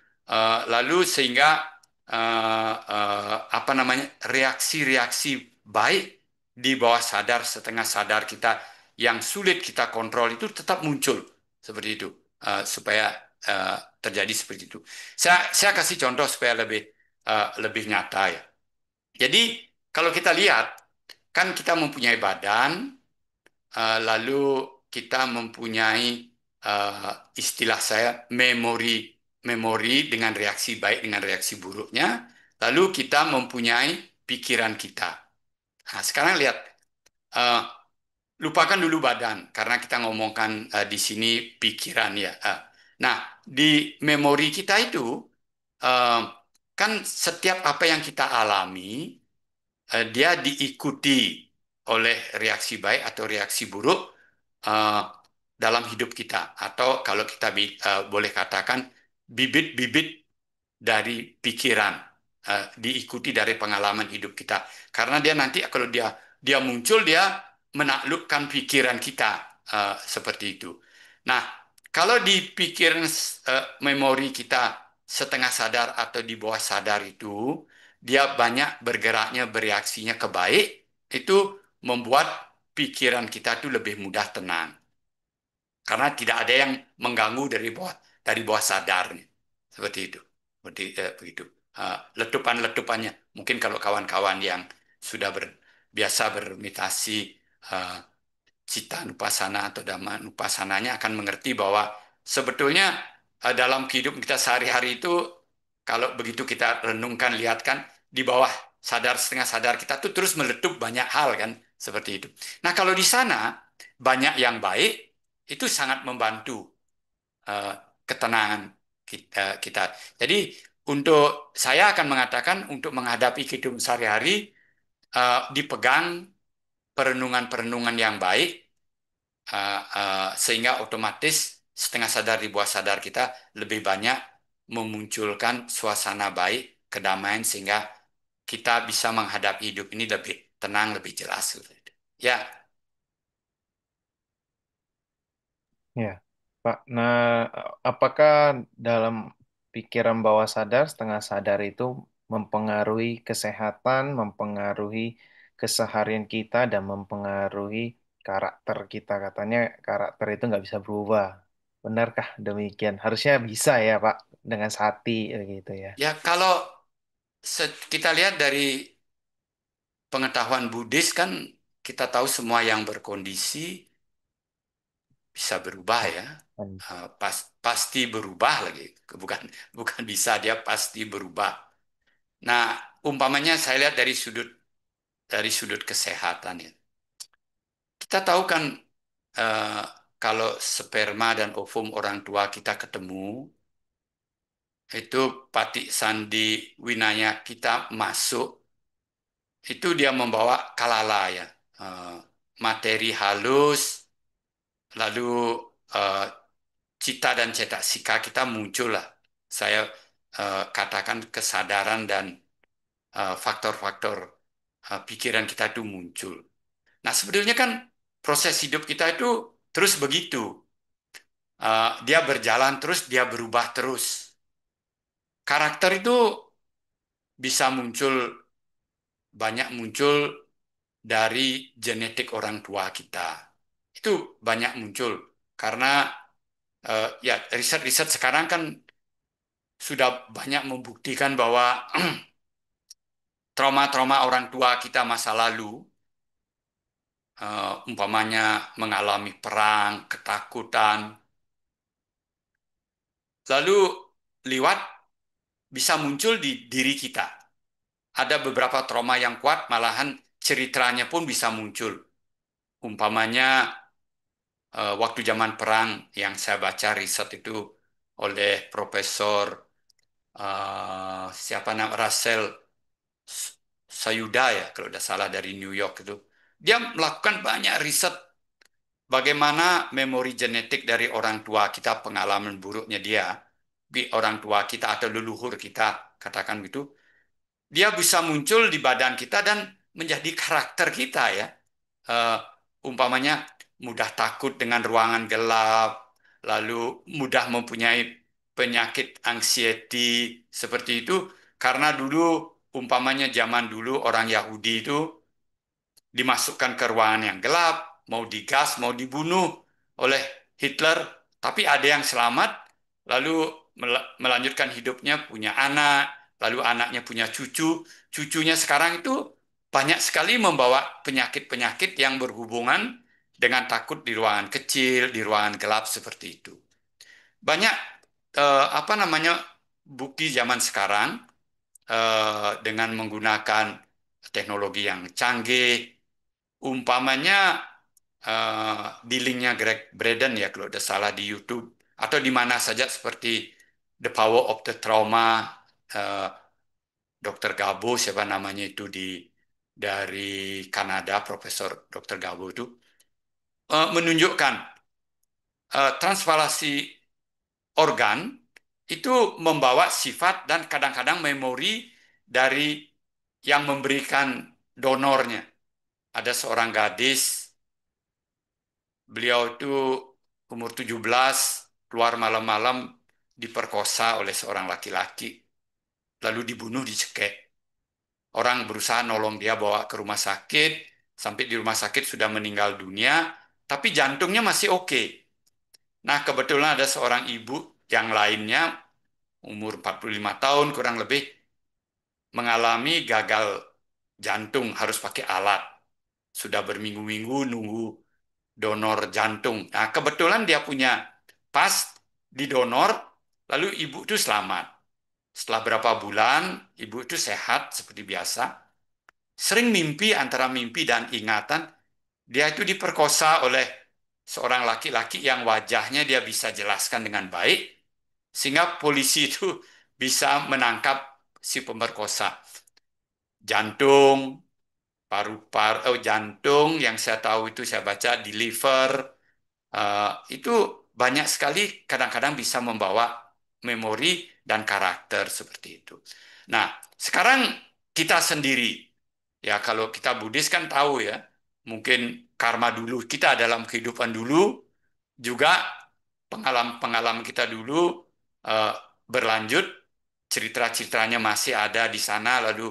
lalu sehingga apa namanya reaksi-reaksi baik di bawah sadar setengah sadar kita yang sulit kita kontrol itu tetap muncul seperti itu. Supaya eh, terjadi seperti itu. Saya kasih contoh supaya lebih nyata ya. Jadi kalau kita lihat kan kita mempunyai badan, lalu kita mempunyai eh, istilah saya memori memori dengan reaksi baik dengan reaksi buruknya, lalu kita mempunyai pikiran kita. Nah, sekarang lihat, eh, lupakan dulu badan karena kita ngomongkan di sini pikiran ya. Nah, di memori kita itu eh, kan setiap apa yang kita alami dia diikuti oleh reaksi baik atau reaksi buruk eh, dalam hidup kita, atau kalau kita boleh katakan bibit-bibit dari pikiran diikuti dari pengalaman hidup kita. Karena dia nanti kalau dia dia muncul dia menaklukkan pikiran kita seperti itu. Nah, kalau di pikiran memori kita setengah sadar atau di bawah sadar itu dia banyak bergeraknya bereaksinya ke baik, itu membuat pikiran kita itu lebih mudah tenang. Karena tidak ada yang mengganggu dari bawah sadarnya. Seperti itu. Begitu. Letupan-letupannya. Mungkin kalau kawan-kawan yang sudah biasa bermeditasi uh, Cita Nupasana atau Dhamma Nupasananya akan mengerti bahwa sebetulnya dalam kehidupan kita sehari-hari itu kalau begitu kita renungkan, lihat kan di bawah sadar setengah sadar kita tuh terus meletup banyak hal kan seperti itu. Nah, kalau di sana banyak yang baik itu sangat membantu eh, ketenangan kita. Jadi untuk saya akan mengatakan untuk menghadapi kehidupan sehari-hari dipegang perenungan-perenungan yang baik sehingga otomatis setengah sadar di bawah sadar kita lebih banyak memunculkan suasana baik, kedamaian sehingga kita bisa menghadapi hidup ini lebih tenang, lebih jelas. Ya, Ya, Pak. Nah, apakah dalam pikiran bawah sadar, setengah sadar itu mempengaruhi kesehatan, mempengaruhi keseharian kita, dan mempengaruhi karakter kita? Katanya karakter itu nggak bisa berubah. Benarkah demikian? Harusnya bisa ya, Pak, dengan sati gitu ya. ya kalau kita lihat dari pengetahuan Buddhis kan kita tahu semua yang berkondisi bisa berubah ya. Hmm. Pasti berubah lagi. Bukan bukan bisa dia pasti berubah. Nah, umpamanya saya lihat dari sudut kesehatan ya. Kita tahu kan eh, kalau sperma dan ovum orang tua kita ketemu, itu patik sandi winaya kita masuk, itu dia membawa kalala ya. Eh, Materi halus, lalu eh, cita dan cetak sika kita muncul lah. Saya katakan kesadaran dan faktor-faktor pikiran kita itu muncul. Nah, sebetulnya kan proses hidup kita itu terus begitu. Dia berjalan terus, dia berubah terus. Karakter itu bisa muncul, banyak muncul dari genetik orang tua kita. Itu banyak muncul. Karena ya riset-riset sekarang kan sudah banyak membuktikan bahwa trauma-trauma orang tua kita masa lalu, umpamanya mengalami perang, ketakutan, lalu liwat bisa muncul di diri kita. Ada beberapa trauma yang kuat, malahan ceritanya pun bisa muncul. Umpamanya waktu zaman perang yang saya baca riset itu oleh Profesor siapa nama Russell Sayuda ya kalau tidak salah dari New York itu. Dia melakukan banyak riset bagaimana memori genetik dari orang tua kita, pengalaman buruknya dia, orang tua kita atau leluhur kita, katakan gitu, dia bisa muncul di badan kita dan menjadi karakter kita ya. Eh, Umpamanya mudah takut dengan ruangan gelap, lalu mudah mempunyai penyakit anxiety seperti itu karena dulu umpamanya zaman dulu orang Yahudi itu dimasukkan ke ruangan yang gelap, mau digas, mau dibunuh oleh Hitler, tapi ada yang selamat, lalu melanjutkan hidupnya, punya anak, lalu anaknya punya cucu, cucunya sekarang itu banyak sekali membawa penyakit-penyakit yang berhubungan dengan takut di ruangan kecil, di ruangan gelap seperti itu. Banyak apa namanya bukti zaman sekarang dengan menggunakan teknologi yang canggih. Umpamanya di linknya Greg Braden ya kalau tidak salah di YouTube atau di mana saja seperti The Power of the Trauma, eh, Dr. Gabo siapa namanya itu dari Kanada, Profesor Dr. Gabo itu menunjukkan transvalasi organ itu membawa sifat dan kadang-kadang memori dari yang memberikan donornya. Ada seorang gadis, beliau itu umur 17, keluar malam-malam diperkosa oleh seorang laki-laki, lalu dibunuh, dicekek. Orang berusaha nolong dia bawa ke rumah sakit, sampai di rumah sakit sudah meninggal dunia, tapi jantungnya masih oke. Nah, kebetulan ada seorang ibu yang lainnya, umur 45 tahun kurang lebih, mengalami gagal jantung, harus pakai alat. Sudah berminggu-minggu nunggu donor jantung. Nah, kebetulan dia punya pas di donor, lalu ibu itu selamat. Setelah berapa bulan, ibu itu sehat seperti biasa. Sering mimpi antara mimpi dan ingatan, dia itu diperkosa oleh seorang laki-laki yang wajahnya dia bisa jelaskan dengan baik, sehingga polisi itu bisa menangkap si pemerkosa. Jantung, paru-paru, jantung yang saya tahu itu saya baca di liver, itu banyak sekali kadang-kadang bisa membawa memori dan karakter seperti itu. Nah, sekarang kita sendiri, ya kalau kita Buddhis kan tahu ya, mungkin karma dulu kita dalam kehidupan dulu juga pengalaman-pengalaman kita dulu eh, berlanjut, cerita-ceritanya masih ada di sana, lalu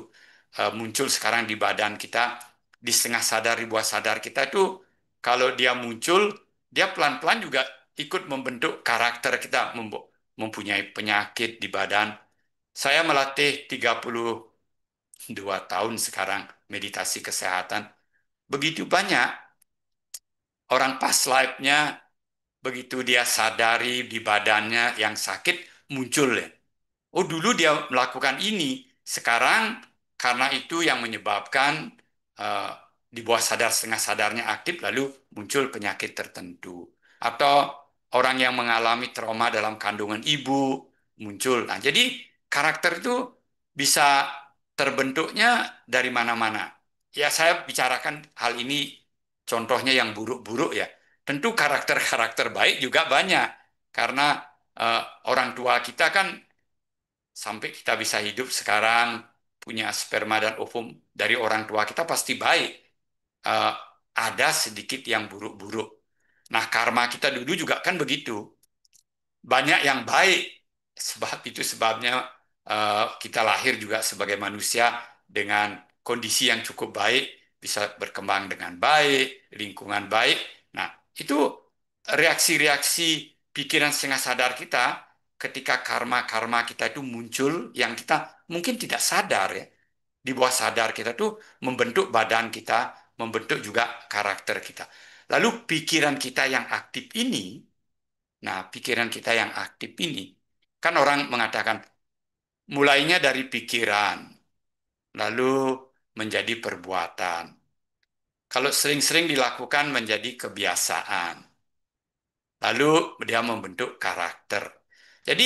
muncul sekarang di badan kita, di setengah sadar, di bawah sadar kita itu, kalau dia muncul, dia pelan-pelan juga ikut membentuk karakter kita, mempunyai penyakit di badan. Saya melatih 32 tahun sekarang meditasi kesehatan. Begitu banyak orang past life-nya, begitu dia sadari di badannya yang sakit, muncul ya. Oh, dulu dia melakukan ini, sekarang karena itu yang menyebabkan eh, di bawah sadar setengah sadarnya aktif lalu muncul penyakit tertentu. Atau orang yang mengalami trauma dalam kandungan ibu muncul. Nah, jadi karakter itu bisa terbentuknya dari mana-mana. Ya, saya bicarakan hal ini contohnya yang buruk-buruk ya. Tentu karakter-karakter baik juga banyak karena eh, orang tua kita kan sampai kita bisa hidup sekarang punya sperma dan ovum dari orang tua kita pasti baik. Eh, ada sedikit yang buruk-buruk. Nah, karma kita dulu juga kan begitu. Banyak yang baik. Sebab itu sebabnya kita lahir juga sebagai manusia dengan kondisi yang cukup baik, bisa berkembang dengan baik, lingkungan baik. Nah, itu reaksi-reaksi pikiran setengah sadar kita ketika karma-karma kita itu muncul yang kita mungkin tidak sadar ya. Di bawah sadar kita tuh membentuk badan kita, membentuk juga karakter kita. Lalu pikiran kita yang aktif ini, nah pikiran kita yang aktif ini, kan orang mengatakan mulainya dari pikiran, lalu menjadi perbuatan. Kalau sering-sering dilakukan menjadi kebiasaan. Lalu dia membentuk karakter. Jadi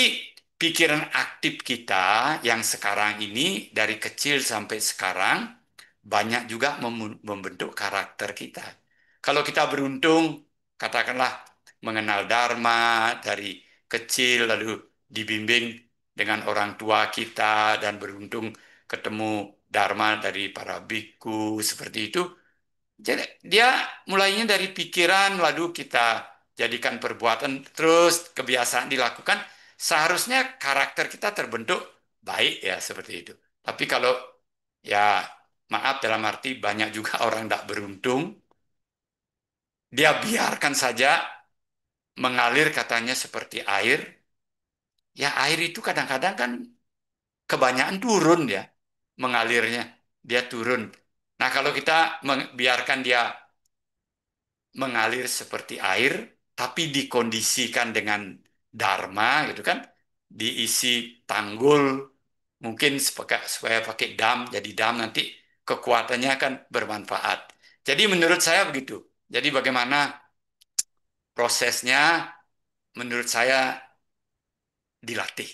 pikiran aktif kita yang sekarang ini dari kecil sampai sekarang banyak juga membentuk karakter kita. Kalau kita beruntung, katakanlah mengenal Dharma dari kecil lalu dibimbing dengan orang tua kita dan beruntung ketemu Dharma dari para biku seperti itu, jadi dia mulainya dari pikiran, lalu kita jadikan perbuatan, terus kebiasaan dilakukan. Seharusnya karakter kita terbentuk baik ya seperti itu. Tapi kalau ya maaf dalam arti banyak juga orang tidak beruntung, dia biarkan saja mengalir katanya seperti air. Ya air itu kadang-kadang kan kebanyakan turun ya mengalirnya, dia turun. Nah kalau kita biarkan dia mengalir seperti air, tapi dikondisikan dengan dharma gitu kan, diisi tanggul, mungkin supaya pakai dam, jadi dam nanti kekuatannya akan bermanfaat. Jadi menurut saya begitu. Jadi bagaimana prosesnya menurut saya dilatih.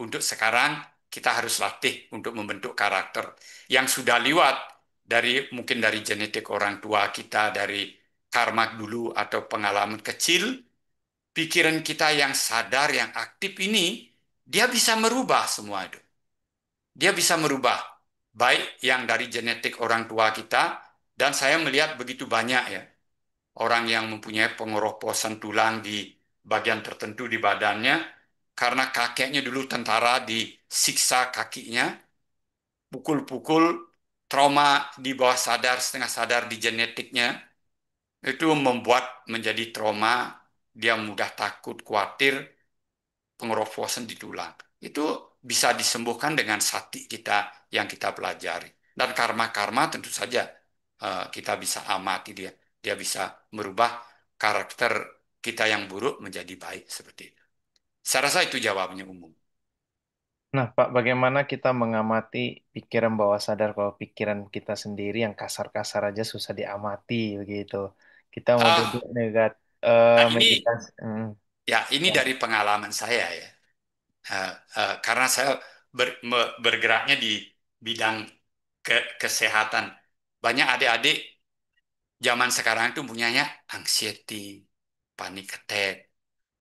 Untuk sekarang kita harus latih untuk membentuk karakter yang sudah liwat dari mungkin dari genetik orang tua kita, dari karma dulu atau pengalaman kecil, pikiran kita yang sadar, yang aktif ini, dia bisa merubah semua itu. Dia bisa merubah, baik yang dari genetik orang tua kita, dan saya melihat begitu banyak ya, orang yang mempunyai pengeroposan tulang di bagian tertentu di badannya, karena kakeknya dulu tentara disiksa kakinya, pukul-pukul, trauma di bawah sadar, setengah sadar di genetiknya, itu membuat menjadi trauma, dia mudah takut, khawatir, pengeroposan di tulang. Itu bisa disembuhkan dengan sati kita yang kita pelajari. Dan karma-karma tentu saja kita bisa amati dia. Dia bisa merubah karakter kita yang buruk menjadi baik seperti itu. Saya rasa itu jawabannya umum. Nah, Pak, bagaimana kita mengamati pikiran bawah sadar kalau pikiran kita sendiri yang kasar-kasar aja susah diamati begitu. Kita mau duduk Ah, nah ini meditasi. ya ini Ya. dari pengalaman saya ya. Eh, karena saya bergeraknya di bidang kesehatan. Banyak adik-adik zaman sekarang itu punyanya anxiety, panic attack,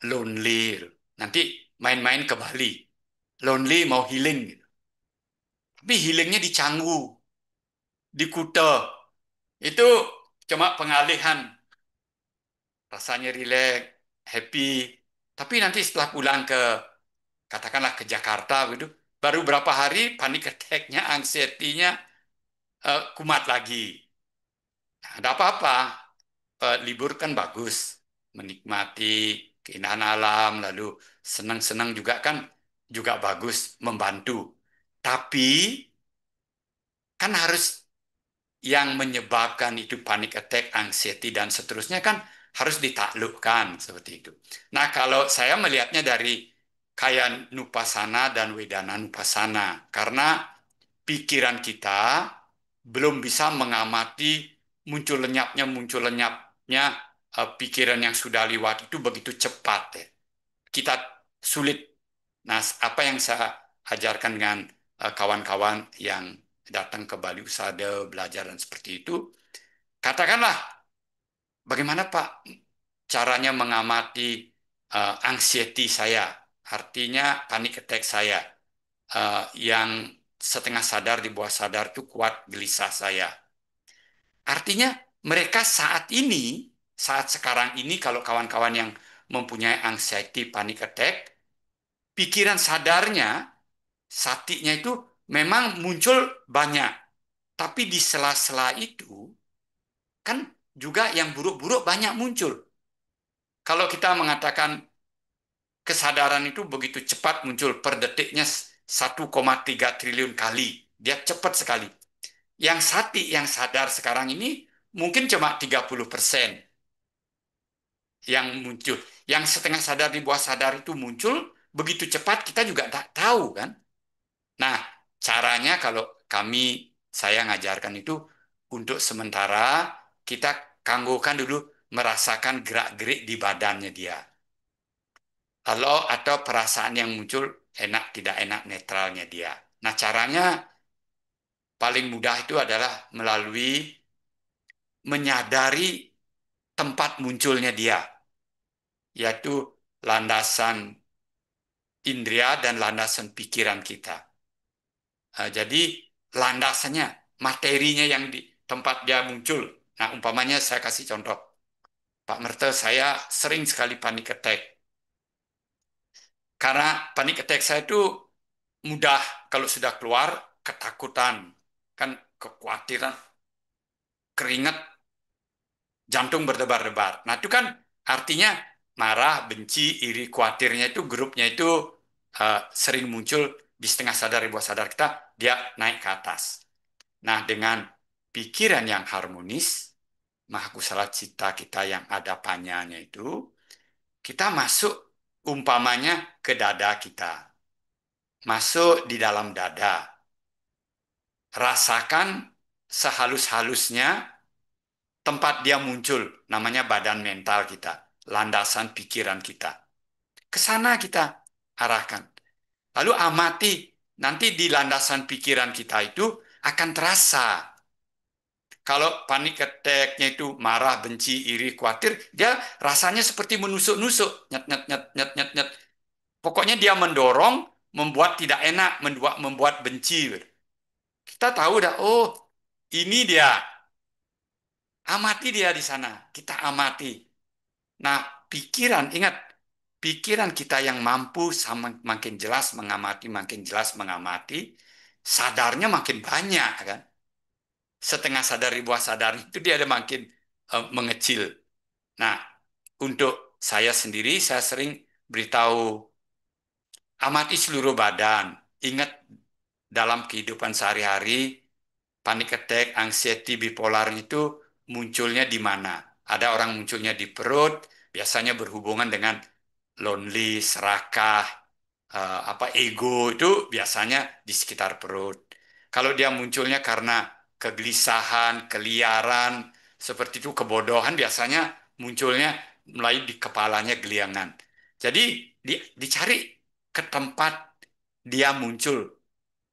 lonely. Nanti main-main ke Bali, lonely mau healing, gitu. Tapi healingnya di Canggu, di Kuta. Itu cuma pengalihan, rasanya rileks, happy. Tapi nanti setelah pulang ke, katakanlah ke Jakarta gitu, baru berapa hari panic attack-nya, anxiety-nya kumat lagi. Nah, ada apa-apa, libur kan bagus, menikmati keindahan alam, lalu senang-senang juga kan juga bagus, membantu. Tapi kan harus yang menyebabkan itu panic attack, anxiety, dan seterusnya kan harus ditaklukkan seperti itu. Nah, kalau saya melihatnya dari kayak Nupasana dan Wedana Nupasana, karena pikiran kita belum bisa mengamati muncul lenyapnya pikiran yang sudah lewat itu begitu cepat ya. Kita sulit. Nah, apa yang saya ajarkan dengan kawan-kawan yang datang ke Bali Usada belajar dan seperti itu, katakanlah bagaimana Pak caranya mengamati anxiety saya, artinya panic attack saya, yang setengah sadar di bawah sadar itu kuat gelisah saya. Artinya mereka saat ini, saat sekarang ini kalau kawan-kawan yang mempunyai anxiety, panic attack, pikiran sadarnya, satinya itu memang muncul banyak. Tapi di sela-sela itu, kan juga yang buruk-buruk banyak muncul. Kalau kita mengatakan kesadaran itu begitu cepat muncul per detiknya 1,3 triliun kali. Dia cepat sekali. Yang sati, yang sadar sekarang ini mungkin cuma 30% yang muncul. Yang setengah sadar di bawah sadar itu muncul begitu cepat kita juga tak tahu kan. Nah, caranya kalau saya ngajarkan itu untuk sementara kita kanggokan dulu merasakan gerak-gerik di badannya dia. Lalu atau perasaan yang muncul enak tidak enak netralnya dia. Nah, caranya paling mudah itu adalah melalui menyadari tempat munculnya dia, yaitu landasan indera dan landasan pikiran kita. Jadi landasannya, materinya yang di tempat dia muncul. Nah, umpamanya saya kasih contoh. Pak Mertel, saya sering sekali panik attack. Karena panik attack saya itu mudah kalau sudah keluar, ketakutan. Kan kekhawatiran, keringat, jantung berdebar-debar. Nah, itu kan artinya marah, benci, iri, khawatirnya itu grupnya itu sering muncul di setengah sadar, di bawah sadar kita, dia naik ke atas. Nah, dengan pikiran yang harmonis, Mahakusala cita kita yang ada panyanya itu, kita masuk umpamanya ke dada kita. Masuk di dalam dada. Rasakan sehalus-halusnya tempat dia muncul, namanya badan mental kita, landasan pikiran kita. Ke sana kita arahkan. Lalu amati, nanti di landasan pikiran kita itu akan terasa. Kalau panik attack-nya itu marah, benci, iri, khawatir, dia rasanya seperti menusuk-nusuk, nyet, nyet, nyet, nyet, nyet, nyet. Pokoknya dia mendorong, membuat tidak enak, membuat benci. Kita tahu dah, oh ini dia. Amati dia di sana, kita amati. Nah, pikiran, ingat, pikiran kita yang mampu sama makin jelas mengamati, makin jelas mengamati, sadarnya makin banyak kan. Setengah sadar di bawah sadar itu dia ada makin mengecil. Nah, untuk saya sendiri, saya sering beritahu, amati seluruh badan. Ingat dalam kehidupan sehari-hari, panic attack, anxiety, bipolar itu munculnya di mana? Ada orang munculnya di perut, biasanya berhubungan dengan lonely, serakah, ego itu biasanya di sekitar perut. Kalau dia munculnya karena kegelisahan, keliaran, seperti itu kebodohan biasanya munculnya mulai di kepalanya geliangan. Jadi dicari ke tempat dia muncul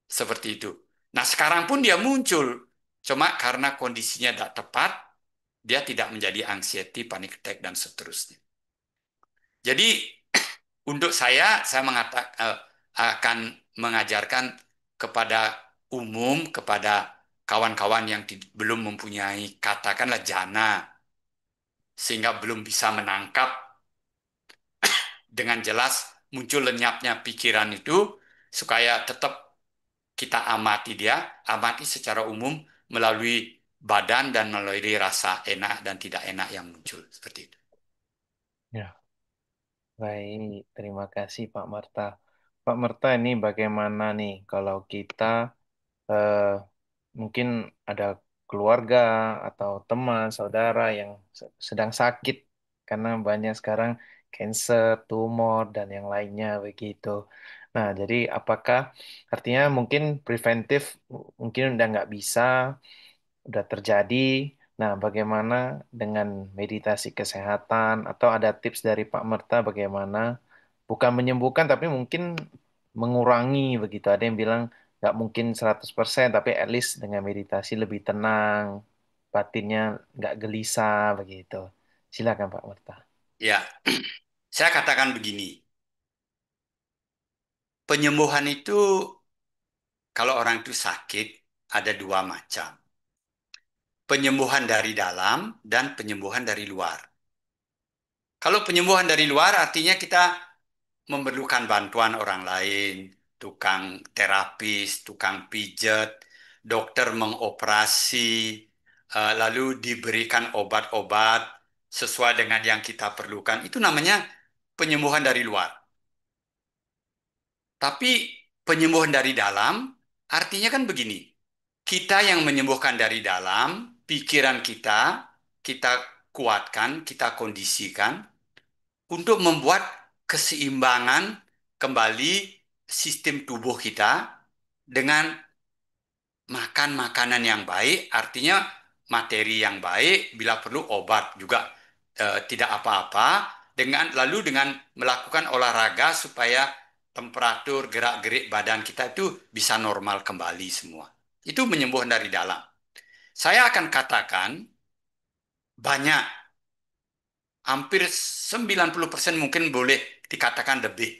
seperti itu. Nah, sekarang pun dia muncul. Cuma karena kondisinya tidak tepat, dia tidak menjadi anxiety, panic attack, dan seterusnya. Jadi untuk saya akan mengajarkan kepada umum, kepada kawan-kawan yang belum mempunyai katakanlah jana, sehingga belum bisa menangkap dengan jelas muncul lenyapnya pikiran itu, supaya tetap kita amati dia, amati secara umum melalui badan dan melalui rasa enak dan tidak enak yang muncul seperti itu. Ya, baik. Terima kasih Pak Marta. Pak Marta, ini bagaimana nih kalau kita eh, mungkin ada keluarga atau teman, saudara yang sedang sakit karena banyak sekarang cancer, tumor, dan yang lainnya begitu. Nah, jadi apakah artinya mungkin preventif mungkin udah nggak bisa, udah terjadi. Nah, bagaimana dengan meditasi kesehatan atau ada tips dari Pak Merta bagaimana bukan menyembuhkan tapi mungkin mengurangi begitu. Ada yang bilang nggak mungkin 100% tapi at least dengan meditasi lebih tenang, batinnya nggak gelisah begitu. Silakan Pak Merta. Ya, saya katakan begini, penyembuhan itu kalau orang itu sakit ada dua macam. Penyembuhan dari dalam dan penyembuhan dari luar. Kalau penyembuhan dari luar artinya kita memerlukan bantuan orang lain, tukang terapis, tukang pijat, dokter mengoperasi, lalu diberikan obat-obat sesuai dengan yang kita perlukan. Itu namanya penyembuhan dari luar. Tapi penyembuhan dari dalam artinya kan begini. Kita yang menyembuhkan dari dalam, pikiran kita, kita kuatkan, kita kondisikan untuk membuat keseimbangan kembali sistem tubuh kita dengan makan makanan yang baik, artinya materi yang baik, bila perlu obat juga tidak apa-apa, lalu dengan melakukan olahraga supaya temperatur gerak-gerik badan kita itu bisa normal kembali semua. Itu menyembuhkan dari dalam. Saya akan katakan banyak, hampir 90% mungkin boleh dikatakan lebih.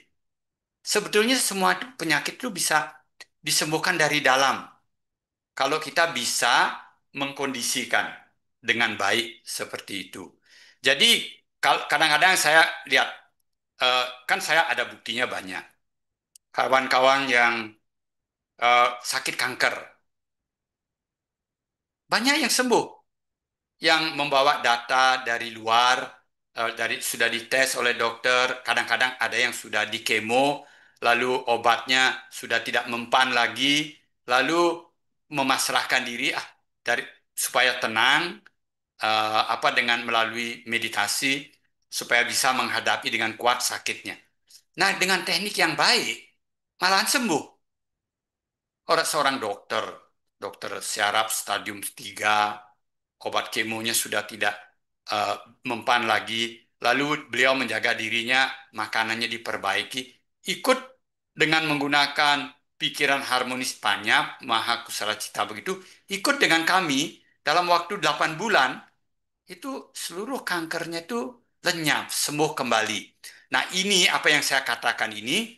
Sebetulnya semua penyakit itu bisa disembuhkan dari dalam. Kalau kita bisa mengkondisikan dengan baik seperti itu. Jadi kadang-kadang saya lihat, kan saya ada buktinya banyak. Kawan-kawan yang sakit kanker, banyak yang sembuh. Yang membawa data dari luar, sudah dites oleh dokter, kadang-kadang ada yang sudah dikemo, lalu obatnya sudah tidak mempan lagi, lalu memasrahkan diri supaya tenang, apa dengan melalui meditasi supaya bisa menghadapi dengan kuat sakitnya. Nah, dengan teknik yang baik, malahan sembuh. Orang seorang dokter, dokter syaraf stadium 3, obat kemonya sudah tidak eh, mempan lagi, lalu beliau menjaga dirinya, makanannya diperbaiki, ikut dengan menggunakan pikiran harmonis Panyap, Maha Kusala Cita begitu, ikut dengan kami dalam waktu 8 bulan, itu seluruh kankernya itu lenyap, sembuh kembali. Nah, ini apa yang saya katakan ini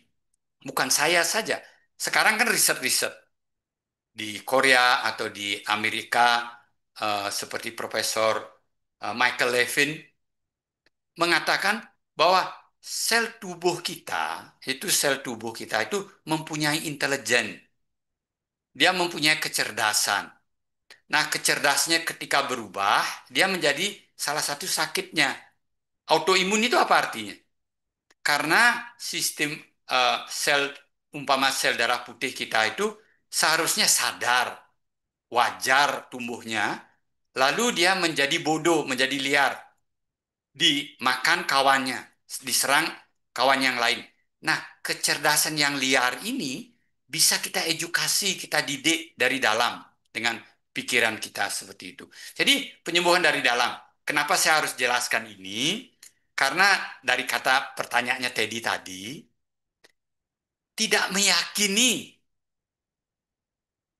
bukan saya saja. Sekarang kan riset-riset di Korea atau di Amerika, seperti Profesor Michael Levin mengatakan bahwa sel tubuh kita itu mempunyai intelijen. Dia mempunyai kecerdasan. Nah, kecerdasnya ketika berubah, dia menjadi salah satu sakitnya. Autoimun itu apa artinya? Karena sistem sel, umpama sel darah putih kita itu seharusnya sadar, wajar tumbuhnya, lalu dia menjadi bodoh, menjadi liar, dimakan kawannya, diserang kawan yang lain. Nah, kecerdasan yang liar ini bisa kita edukasi, kita didik dari dalam dengan pikiran kita seperti itu. Jadi, penyembuhan dari dalam. Kenapa saya harus jelaskan ini? Karena dari kata pertanyaannya Teddy tadi, tidak meyakini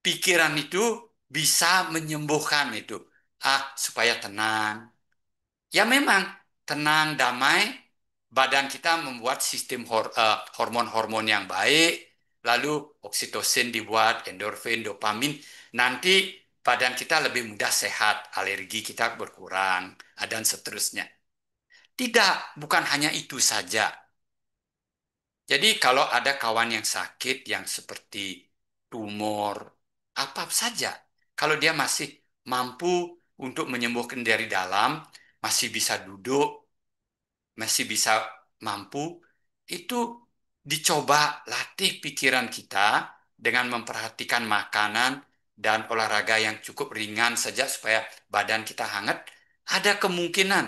pikiran itu bisa menyembuhkan itu. Supaya tenang. Ya memang, tenang, damai, badan kita membuat sistem hormon-hormon yang baik, lalu oksitosin dibuat, endorfin, dopamin, nanti badan kita lebih mudah sehat, alergi kita berkurang, dan seterusnya. Tidak, bukan hanya itu saja. Jadi kalau ada kawan yang sakit, yang seperti tumor, apa saja, kalau dia masih mampu untuk menyembuhkan dari dalam, masih bisa duduk, masih bisa mampu, itu dicoba latih pikiran kita dengan memperhatikan makanan dan olahraga yang cukup ringan saja supaya badan kita hangat, ada kemungkinan,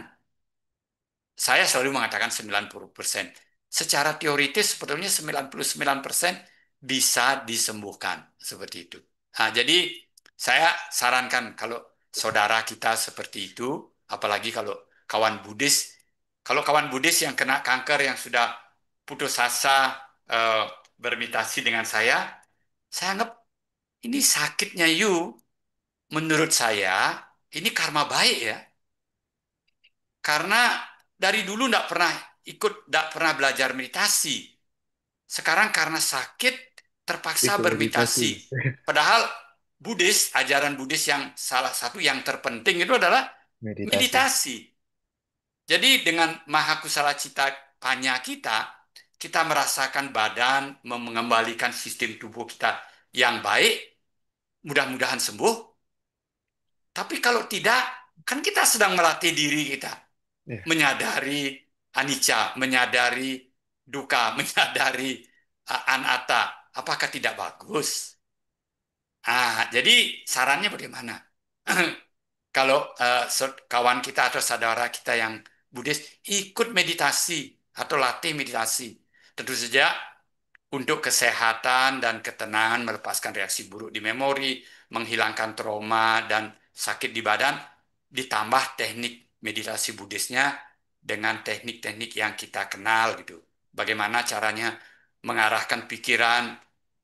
saya selalu mengatakan 90%. Secara teoritis sebetulnya 99% bisa disembuhkan seperti itu. Nah, jadi saya sarankan kalau saudara kita seperti itu, apalagi kalau kawan Buddhis, kalau kawan Buddhis yang kena kanker yang sudah putus asa eh, bermitasi dengan saya anggap ini sakitnya you, menurut saya ini karma baik ya. Karena dari dulu tidak pernah belajar meditasi. Sekarang karena sakit terpaksa Bisa meditasi. bermeditasi. Padahal ajaran Buddhis yang salah satu yang terpenting itu adalah Meditasi. meditasi. Jadi dengan Mahakusala Cita Panya kita, kita merasakan badan, mengembalikan sistem tubuh kita yang baik, mudah-mudahan sembuh. Tapi kalau tidak, kan kita sedang melatih diri kita. Ya. Menyadari anicca, menyadari duka, menyadari anatta. Apakah tidak bagus? Jadi sarannya bagaimana? Kalau kawan kita atau saudara kita yang Buddhis ikut meditasi atau latih meditasi. Tentu saja untuk kesehatan dan ketenangan, melepaskan reaksi buruk di memori, menghilangkan trauma dan sakit di badan, ditambah teknik meditasi Buddhisnya dengan teknik-teknik yang kita kenal gitu. Bagaimana caranya mengarahkan pikiran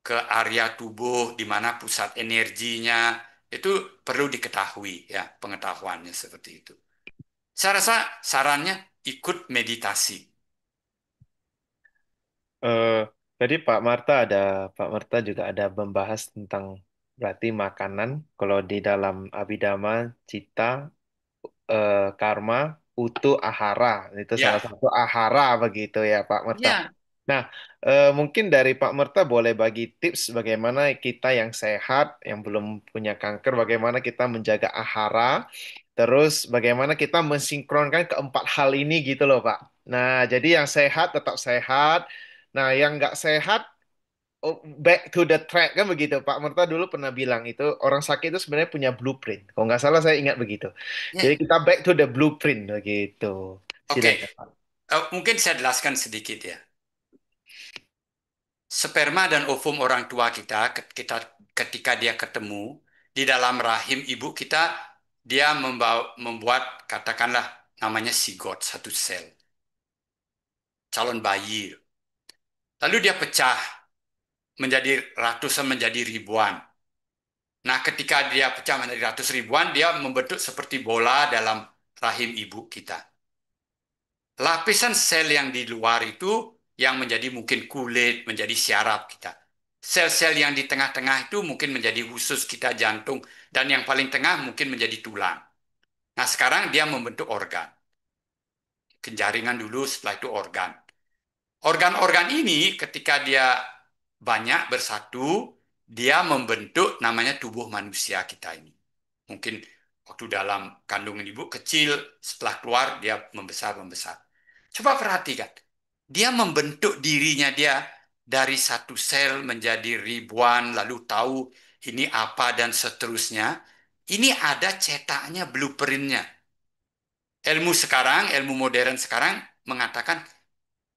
ke area tubuh di mana pusat energinya itu perlu diketahui ya, pengetahuannya seperti itu. Saya rasa sarannya ikut meditasi. Eh, Tadi Pak Marta juga ada membahas tentang berarti makanan. Kalau di dalam Abhidhamma, Citta, Karma, Utu, Ahara. Itu salah Ya, satu ahara begitu ya Pak Marta. ya, Nah, mungkin dari Pak Merta boleh bagi tips bagaimana kita yang sehat, yang belum punya kanker, bagaimana kita menjaga ahara, terus bagaimana kita mensinkronkan keempat hal ini gitu loh, Pak. Nah, jadi yang sehat tetap sehat. Nah, yang nggak sehat, oh, back to the track kan begitu. Pak Merta dulu pernah bilang itu orang sakit itu sebenarnya punya blueprint. Kalau nggak salah saya ingat begitu. ya. Jadi kita back to the blueprint begitu. Oke, Silakan, Pak. mungkin saya jelaskan sedikit ya. Sperma dan ovum orang tua kita ketika dia ketemu di dalam rahim ibu kita, dia membuat katakanlah namanya zigot, satu sel, calon bayi. Lalu dia pecah menjadi ratusan, menjadi ribuan. Nah, ketika dia pecah menjadi ratus ribuan, dia membentuk seperti bola dalam rahim ibu kita. Lapisan sel yang di luar itu yang menjadi mungkin kulit, menjadi syaraf kita. Sel-sel yang di tengah-tengah itu mungkin menjadi usus kita, jantung, dan yang paling tengah mungkin menjadi tulang. Nah, sekarang dia membentuk organ. Penjaringan dulu, setelah itu organ. Organ-organ ini ketika dia banyak bersatu, dia membentuk namanya tubuh manusia kita ini. Mungkin waktu dalam kandungan ibu kecil, setelah keluar dia membesar-membesar. Coba perhatikan, dia membentuk dirinya dia dari satu sel menjadi ribuan, lalu tahu ini apa dan seterusnya. Ini ada cetaknya, blueprintnya. Ilmu sekarang, ilmu modern sekarang mengatakan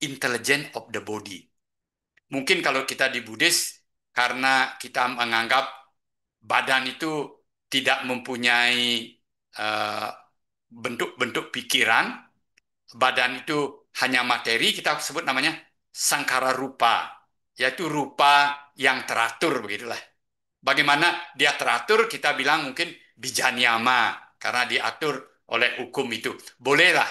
intelligence of the body. Mungkin kalau kita di Buddhis, karena kita menganggap badan itu tidak mempunyai eh, bentuk-bentuk pikiran, badan itu hanya materi, kita sebut namanya sangkara rupa, yaitu rupa yang teratur, begitulah. Bagaimana dia teratur, kita bilang mungkin bijanyama, karena diatur oleh hukum itu. Bolehlah.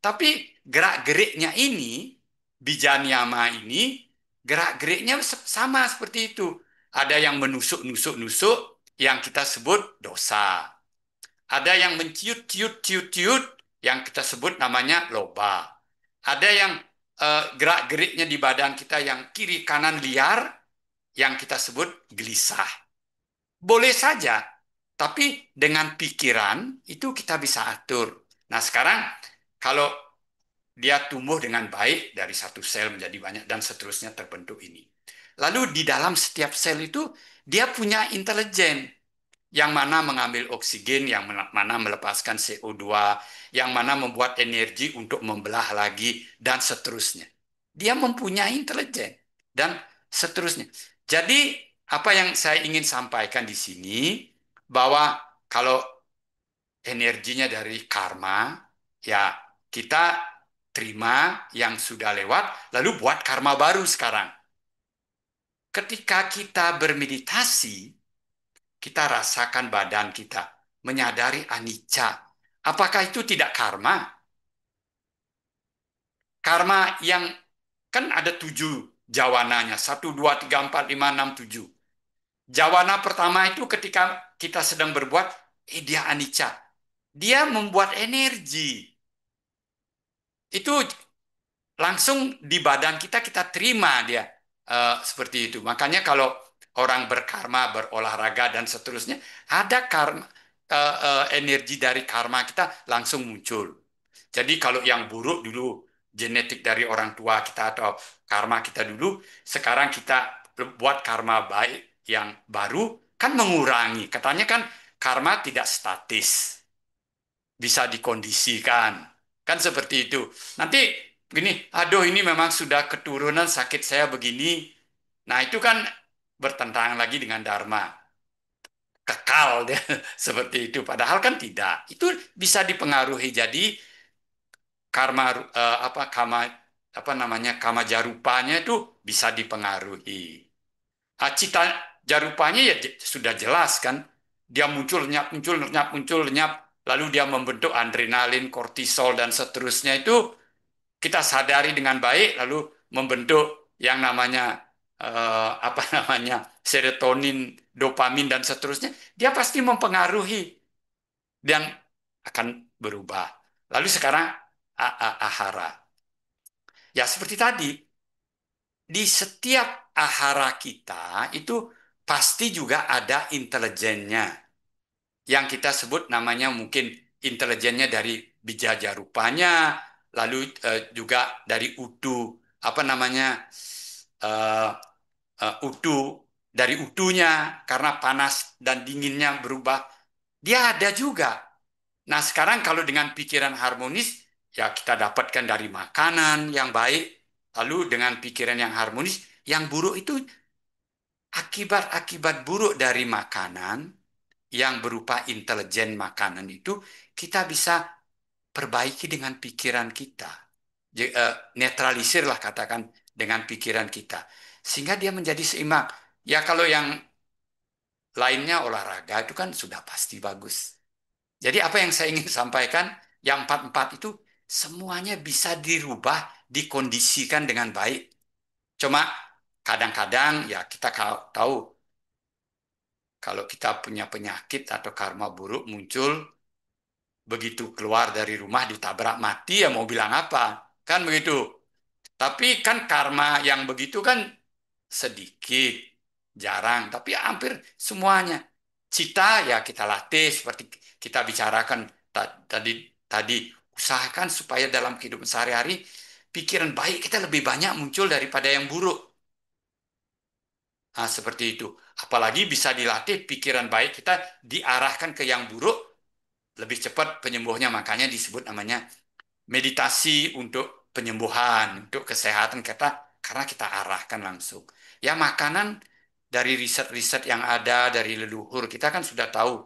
Tapi gerak-geriknya ini, bija niyama ini, gerak-geriknya sama seperti itu. Ada yang menusuk-nusuk-nusuk, yang kita sebut dosa. Ada yang menciut-ciut-ciut-ciut, yang kita sebut namanya loba. Ada yang gerak-geriknya di badan kita yang kiri kanan liar, yang kita sebut gelisah. Boleh saja, tapi dengan pikiran itu kita bisa atur. Nah sekarang kalau dia tumbuh dengan baik dari satu sel menjadi banyak dan seterusnya terbentuk ini. Lalu di dalam setiap sel itu dia punya intelijen, yang mana mengambil oksigen, yang mana melepaskan CO2, yang mana membuat energi untuk membelah lagi, dan seterusnya. Dia mempunyai intelijen, dan seterusnya. Jadi, apa yang saya ingin sampaikan di sini, bahwa kalau energinya dari karma, ya kita terima yang sudah lewat, lalu buat karma baru sekarang. Ketika kita bermeditasi, kita rasakan badan kita, menyadari anicca. Apakah itu tidak karma? Karma yang kan ada 7 jawananya, 1, 2, 3, 4, 5, 6, 7. Jawana pertama itu ketika kita sedang berbuat, dia anicca. Dia membuat energi. Itu langsung di badan kita, kita terima dia seperti itu. Makanya kalau orang berkarma, berolahraga, dan seterusnya, ada karma, energi dari karma kita langsung muncul. Jadi kalau yang buruk dulu, genetik dari orang tua kita atau karma kita dulu, sekarang kita buat karma baik yang baru, kan mengurangi. Katanya kan karma tidak statis, bisa dikondisikan. Kan seperti itu. Nanti begini, aduh ini memang sudah keturunan sakit saya begini. Nah itu kan bertentangan lagi dengan dharma. Kekal dia seperti itu. Padahal kan tidak. Itu bisa dipengaruhi. Jadi karma apa namanya kama jarupanya itu bisa dipengaruhi. Cita jarupanya ya sudah jelas kan. Dia muncul, lenyap, muncul, lenyap, muncul, lenyap. Lalu dia membentuk adrenalin, kortisol, dan seterusnya itu kita sadari dengan baik, lalu membentuk yang namanya apa namanya serotonin, dopamin, dan seterusnya. Dia pasti mempengaruhi dan akan berubah. Lalu sekarang ahara. Ya seperti tadi, di setiap ahara kita itu pasti juga ada intelijennya. Yang kita sebut namanya mungkin intelijennya dari bija jarupanya, lalu juga dari udu, apa namanya, uh, udu, dari udunya, karena panas dan dinginnya berubah. Dia ada juga. Nah sekarang kalau dengan pikiran harmonis, ya kita dapatkan dari makanan yang baik, lalu dengan pikiran yang harmonis, yang buruk itu akibat-akibat buruk dari makanan yang berupa intelijen makanan itu kita bisa perbaiki dengan pikiran kita. Netralisirlah katakan dengan pikiran kita. Sehingga dia menjadi seimbang. Ya kalau yang lainnya olahraga itu kan sudah pasti bagus. Jadi apa yang saya ingin sampaikan, yang empat-empat itu semuanya bisa dirubah, dikondisikan dengan baik. Cuma kadang-kadang ya kita tahu kalau kita punya penyakit atau karma buruk muncul, begitu keluar dari rumah ditabrak mati, ya mau bilang apa? Kan begitu. Tapi kan karma yang begitu kan sedikit, jarang, tapi hampir semuanya. Cita ya kita latih seperti kita bicarakan tadi tadi usahakan supaya dalam kehidupan sehari-hari pikiran baik kita lebih banyak muncul daripada yang buruk. Nah, seperti itu. Apalagi bisa dilatih pikiran baik kita diarahkan ke yang buruk, lebih cepat penyembuhnya. Makanya disebut namanya meditasi untuk penyembuhan, untuk kesehatan kita, karena kita arahkan langsung. Ya makanan dari riset-riset yang ada dari leluhur kita kan sudah tahu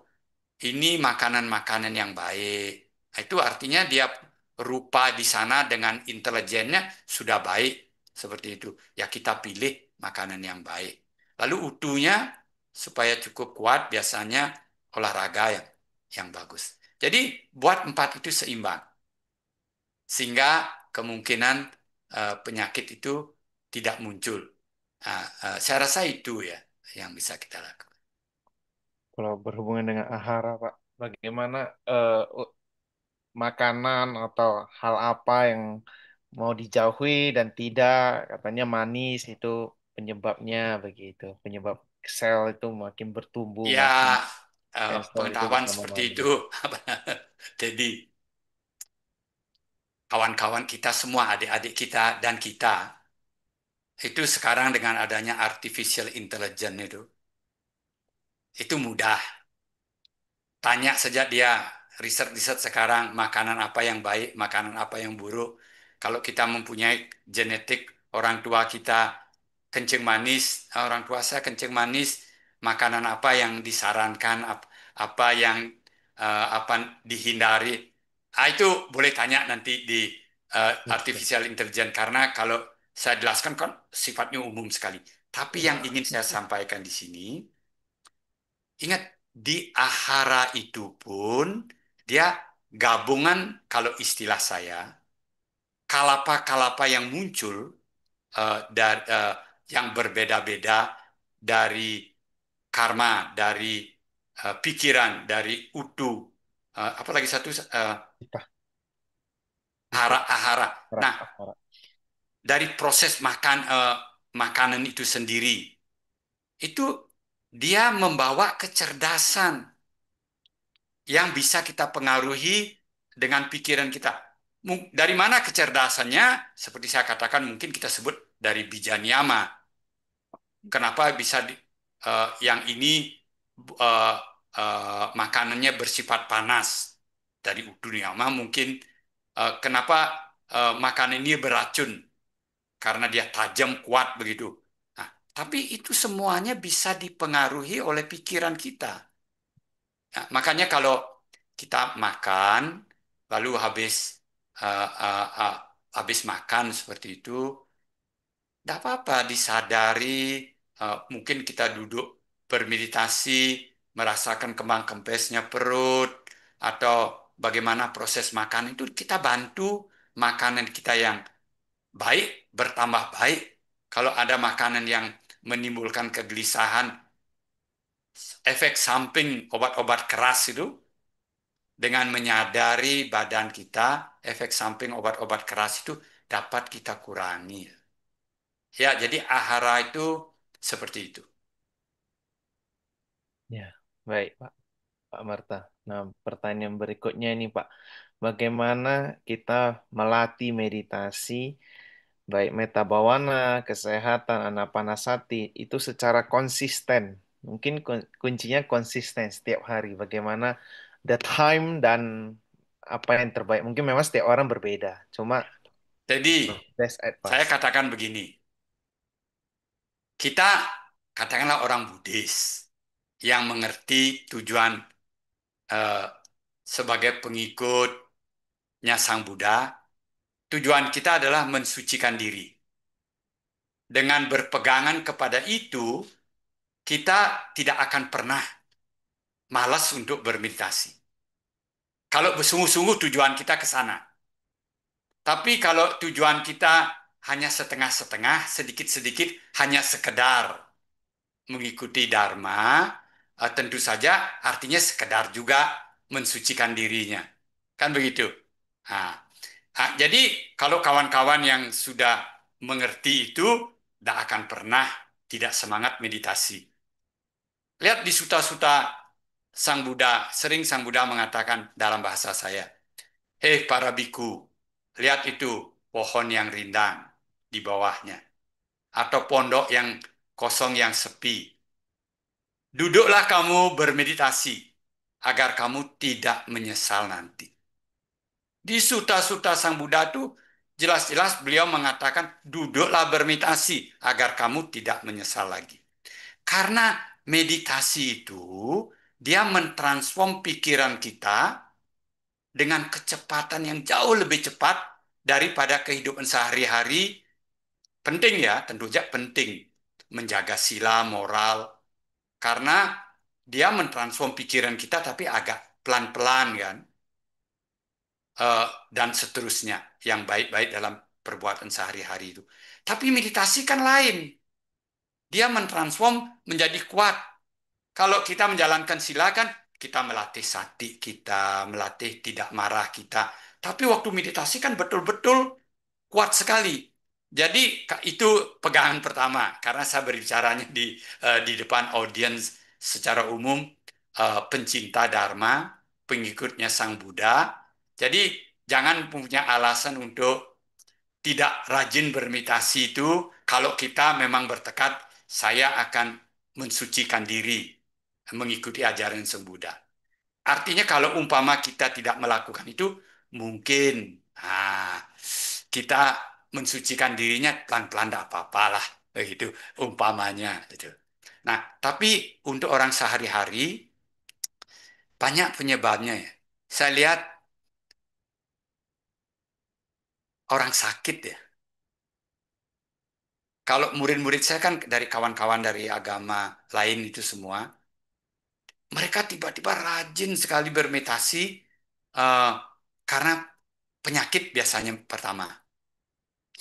ini makanan-makanan yang baik. Nah, itu artinya dia rupa di sana dengan intelijennya sudah baik seperti itu. Ya kita pilih makanan yang baik. Lalu utuhnya supaya cukup kuat biasanya olahraga yang bagus. Jadi buat empat itu seimbang. Sehingga kemungkinan penyakit itu tidak muncul. Saya rasa itu ya yang bisa kita lakukan. Kalau berhubungan dengan ahara, Pak, bagaimana eh, makanan atau hal apa yang mau dijauhi dan tidak, katanya manis itu penyebabnya begitu, penyebab sel itu makin bertumbuh, Ya, makin cancer itu pengetahuan bersama seperti itu. manis. Jadi, kawan-kawan kita semua, adik-adik kita dan kita, itu sekarang dengan adanya artificial intelligence itu mudah. Tanya saja dia, riset-riset sekarang makanan apa yang baik, makanan apa yang buruk. Kalau kita mempunyai genetik orang tua kita kencing manis, orang tua saya kencing manis, makanan apa yang disarankan, apa yang apa dihindari. Itu boleh tanya nanti di Oke. artificial intelligence karena kalau saya jelaskan kan sifatnya umum sekali. Tapi yang ingin saya sampaikan di sini, ingat, di ahara itu pun dia gabungan, kalau istilah saya, kalapa-kalapa yang muncul yang berbeda-beda dari karma, dari pikiran, dari utu, apalagi satu Kita, ahara, kita, ahara. ahara, Nah, ahara. dari proses makanan itu sendiri, itu dia membawa kecerdasan yang bisa kita pengaruhi dengan pikiran kita. Dari mana kecerdasannya? Seperti saya katakan, mungkin kita sebut dari Bijanyama. Kenapa bisa yang ini eh, makanannya bersifat panas? Dari Uduniyama mungkin kenapa makanan ini beracun? Karena dia tajam kuat begitu. Nah, tapi itu semuanya bisa dipengaruhi oleh pikiran kita. Nah, makanya kalau kita makan, lalu uh, uh, uh, habis makan seperti itu, tidak apa-apa disadari, mungkin kita duduk bermeditasi, merasakan kembang kempesnya perut, atau bagaimana proses makan itu kita bantu makanan kita yang baik bertambah baik. Kalau ada makanan yang menimbulkan kegelisahan, efek samping obat-obat keras itu, dengan menyadari badan kita, efek samping obat-obat keras itu dapat kita kurangi. Ya, jadi ahara itu seperti itu. Ya, baik, Pak. Pak Marta. Nah, pertanyaan berikutnya ini, Pak. Bagaimana kita melatih meditasi, baik meta bawana, kesehatan, anapanasati, itu secara konsisten? Mungkin kuncinya konsisten setiap hari. Bagaimana the time dan apa yang terbaik. Mungkin memang setiap orang berbeda. Cuma Jadi, best saya advice. katakan begini, kita katakanlah orang Buddhis yang mengerti tujuan eh, sebagai pengikutnya Sang Buddha, tujuan kita adalah mensucikan diri. Dengan berpegangan kepada itu, kita tidak akan pernah malas untuk bermeditasi. Kalau bersungguh-sungguh tujuan kita ke sana. Tapi kalau tujuan kita hanya setengah-setengah, sedikit-sedikit, hanya sekedar mengikuti Dharma, tentu saja artinya sekedar juga mensucikan dirinya. Kan begitu. Nah, jadi kalau kawan-kawan yang sudah mengerti itu, tidak akan pernah tidak semangat meditasi. Lihat di suta-suta Sang Buddha, sering Sang Buddha mengatakan dalam bahasa saya, hei para biku, lihat itu pohon yang rindang di bawahnya, atau pondok yang kosong yang sepi. Duduklah kamu bermeditasi, agar kamu tidak menyesal nanti. Di suta-suta Sang Buddha itu jelas-jelas beliau mengatakan, duduklah bermeditasi, agar kamu tidak menyesal lagi. Karena meditasi itu, dia mentransform pikiran kita dengan kecepatan yang jauh lebih cepat daripada kehidupan sehari-hari. Penting ya, tentu saja penting menjaga sila moral karena dia mentransform pikiran kita tapi agak pelan-pelan kan. dan seterusnya yang baik-baik dalam perbuatan sehari-hari itu. Tapi meditasi kan lain. Dia mentransform menjadi kuat. Kalau kita menjalankan sila kan kita melatih sati kita, melatih tidak marah kita. Tapi waktu meditasi kan betul-betul kuat sekali. Jadi itu pegangan pertama karena saya berbicaranya di depan audiens secara umum, pencinta Dharma, pengikutnya Sang Buddha. Jadi jangan punya alasan untuk tidak rajin bermeditasi itu kalau kita memang bertekad saya akan mensucikan diri mengikuti ajaran Sang Buddha. Artinya kalau umpama kita tidak melakukan itu mungkin kita mensucikan dirinya pelan-pelan tidak apa-apa lah begitu umpamanya gitu. Nah, tapi untuk orang sehari-hari banyak penyebabnya ya. Saya lihat orang sakit ya. Kalau murid-murid saya kan dari kawan-kawan dari agama lain itu semua, mereka tiba-tiba rajin sekali bermeditasi eh, karena penyakit biasanya pertama.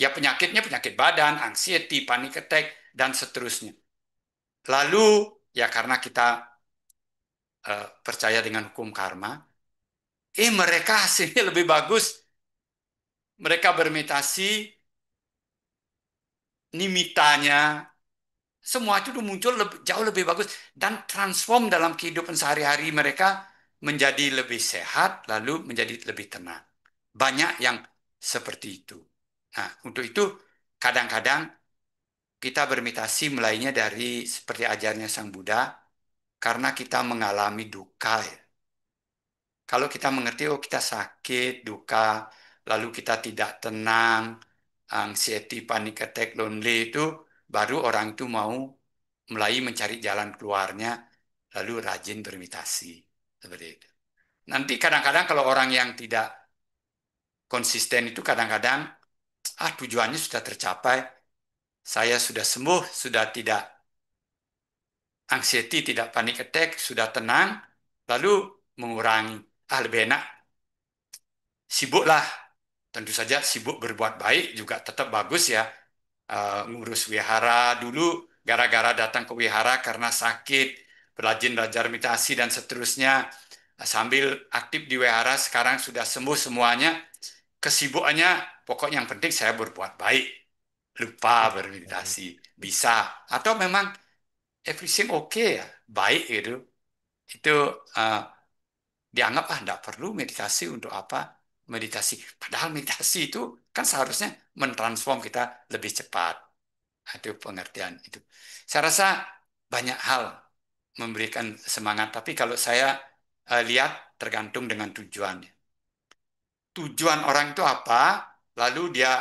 Ya penyakitnya penyakit badan, anxiety, panic attack, dan seterusnya. Lalu ya karena kita percaya dengan hukum karma, mereka hasilnya lebih bagus. Mereka bermeditasi, nimitanya, semua itu udah muncul jauh lebih bagus dan transform dalam kehidupan sehari-hari mereka menjadi lebih sehat, lalu menjadi lebih tenang. Banyak yang seperti itu. Nah, untuk itu kadang-kadang kita bermeditasi mulainya dari seperti ajarnya Sang Buddha karena kita mengalami duka ya. Kalau kita mengerti, oh kita sakit, duka, lalu kita tidak tenang, anxiety, panic attack, lonely itu, baru orang itu mau mulai mencari jalan keluarnya, lalu rajin bermeditasi. Seperti itu. Nanti kadang-kadang kalau orang yang tidak konsisten itu kadang-kadang, tujuannya sudah tercapai, saya sudah sembuh, sudah tidak anxiety, tidak panic attack, sudah tenang, lalu mengurangi. Lebih enak, sibuklah. Tentu saja sibuk berbuat baik juga tetap bagus ya. Ngurus wihara dulu, gara-gara datang ke wihara karena sakit, belajar meditasi dan seterusnya. Sambil aktif di wihara, sekarang sudah sembuh semuanya. Kesibukannya, pokoknya yang penting saya berbuat baik. Lupa bermeditasi. Bisa. Atau memang everything okay ya, baik gitu. Itu uh, dianggap tidak perlu meditasi untuk apa? Meditasi. Padahal meditasi itu kan seharusnya mentransform kita lebih cepat. Itu pengertian itu. Saya rasa banyak hal memberikan semangat, tapi kalau saya lihat tergantung dengan tujuannya. Tujuan orang itu apa? Lalu dia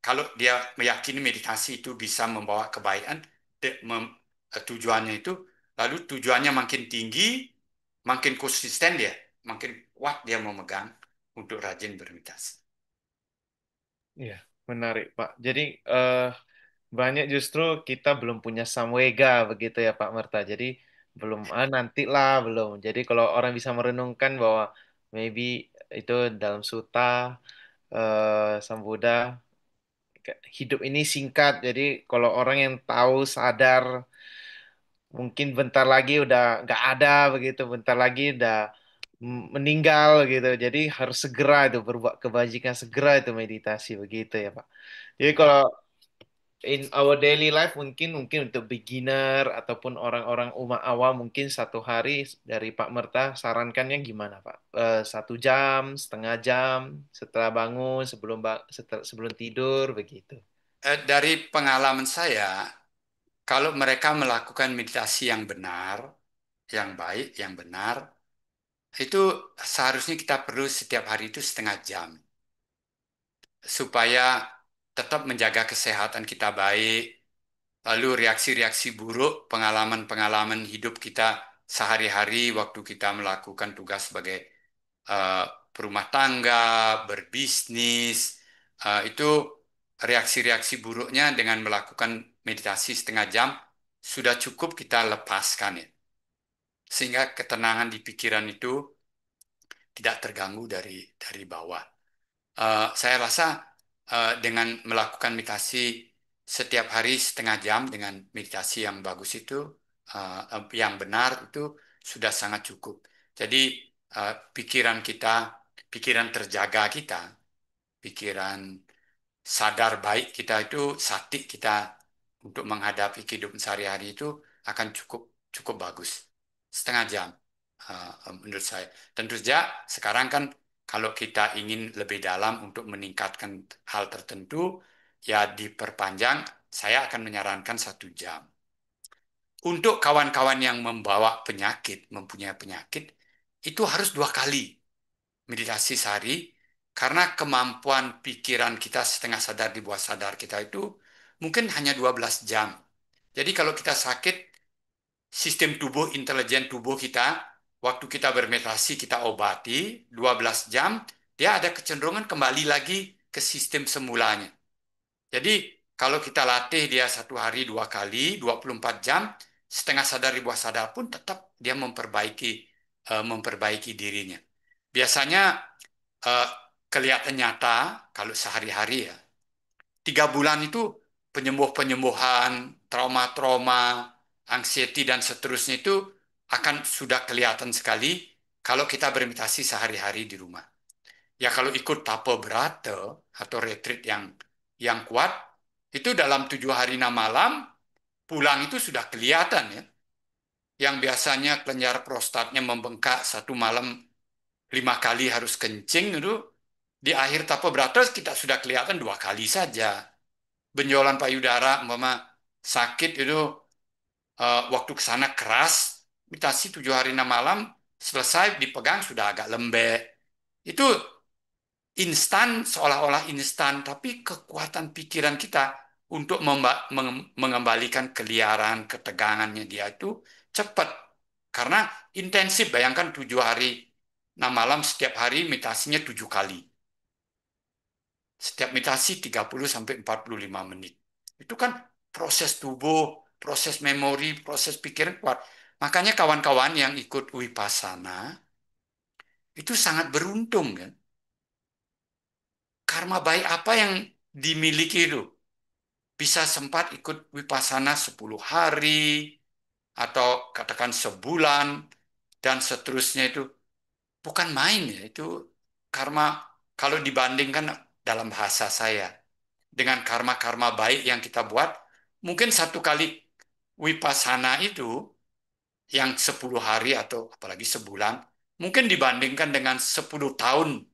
kalau dia meyakini meditasi itu bisa membawa kebaikan, tujuannya itu, lalu tujuannya makin tinggi, makin konsisten dia, makin kuat dia memegang untuk rajin bermeditasi. Iya, menarik, Pak. Jadi eh, banyak justru kita belum punya samwega begitu ya Pak Merta. Jadi belum nantilah belum. Jadi kalau orang bisa merenungkan bahwa maybe itu dalam suta Sang Buddha hidup ini singkat. Jadi kalau orang yang tahu sadar mungkin bentar lagi udah nggak ada begitu, bentar lagi udah meninggal gitu. Jadi harus segera itu berbuat kebajikan segera itu meditasi begitu ya Pak. Jadi kalau in our daily life mungkin mungkin untuk beginner ataupun orang-orang umat awam mungkin satu hari dari Pak Merta sarankannya gimana Pak? 1 jam, setengah jam setelah bangun sebelum tidur begitu. Dari pengalaman saya, kalau mereka melakukan meditasi yang benar, yang baik, yang benar, itu seharusnya kita perlu setiap hari itu setengah jam supaya tetap menjaga kesehatan kita baik, lalu reaksi-reaksi buruk, pengalaman-pengalaman hidup kita sehari-hari waktu kita melakukan tugas sebagai eh, perumah tangga, berbisnis, itu reaksi-reaksi buruknya dengan melakukan meditasi setengah jam sudah cukup kita lepaskan ya. Sehingga ketenangan di pikiran itu tidak terganggu dari bawah. Saya rasa dengan melakukan meditasi setiap hari setengah jam dengan meditasi yang bagus itu, yang benar itu sudah sangat cukup. Jadi pikiran kita, pikiran terjaga kita, pikiran sadar baik kita itu, sati kita untuk menghadapi kehidupan sehari-hari itu akan cukup cukup bagus. Setengah jam, menurut saya. Tentu saja sekarang kan kalau kita ingin lebih dalam untuk meningkatkan hal tertentu, ya diperpanjang. Saya akan menyarankan 1 jam. Untuk kawan-kawan yang membawa penyakit, mempunyai penyakit, itu harus 2 kali meditasi sehari, karena kemampuan pikiran kita setengah sadar di bawah sadar kita itu mungkin hanya 12 jam. Jadi kalau kita sakit, sistem tubuh, intelijen tubuh kita, waktu kita bermeditasi, kita obati 12 jam, dia ada kecenderungan kembali lagi ke sistem semulanya. Jadi kalau kita latih dia 1 hari 2 kali, 24 jam, setengah sadar di bawah sadar pun tetap dia memperbaiki dirinya. Biasanya eh, kelihatan nyata kalau sehari-hari ya. 3 bulan itu penyembuhan, trauma-trauma, anxiety dan seterusnya itu akan sudah kelihatan sekali kalau kita bermeditasi sehari-hari di rumah. Ya kalau ikut tape berata atau retreat yang kuat, itu dalam 7 hari 6 malam pulang itu sudah kelihatan ya. Yang biasanya kelenjar prostatnya membengkak 1 malam 5 kali harus kencing itu, di akhir tape berata kita sudah kelihatan 2 kali saja. Benjolan payudara, umpama sakit itu waktu ke sana keras, meditasi 7 hari 6 malam, selesai dipegang sudah agak lembek. Itu instan, seolah-olah instan, tapi kekuatan pikiran kita untuk mengembalikan keliaran, ketegangannya dia itu cepat. Karena intensif, bayangkan 7 hari 6 malam, setiap hari meditasinya 7 kali. Setiap meditasi 30 sampai 45 menit. Itu kan proses tubuh, proses memori, proses pikiran kuat. Makanya kawan-kawan yang ikut Vipassana itu sangat beruntung kan. Karma baik apa yang dimiliki itu? Bisa sempat ikut Vipassana 10 hari atau katakan sebulan dan seterusnya itu bukan main ya. Itu karma kalau dibandingkan dalam bahasa saya dengan karma-karma baik yang kita buat, mungkin 1 kali Vipassana itu yang 10 hari atau apalagi sebulan, mungkin dibandingkan dengan 10 tahun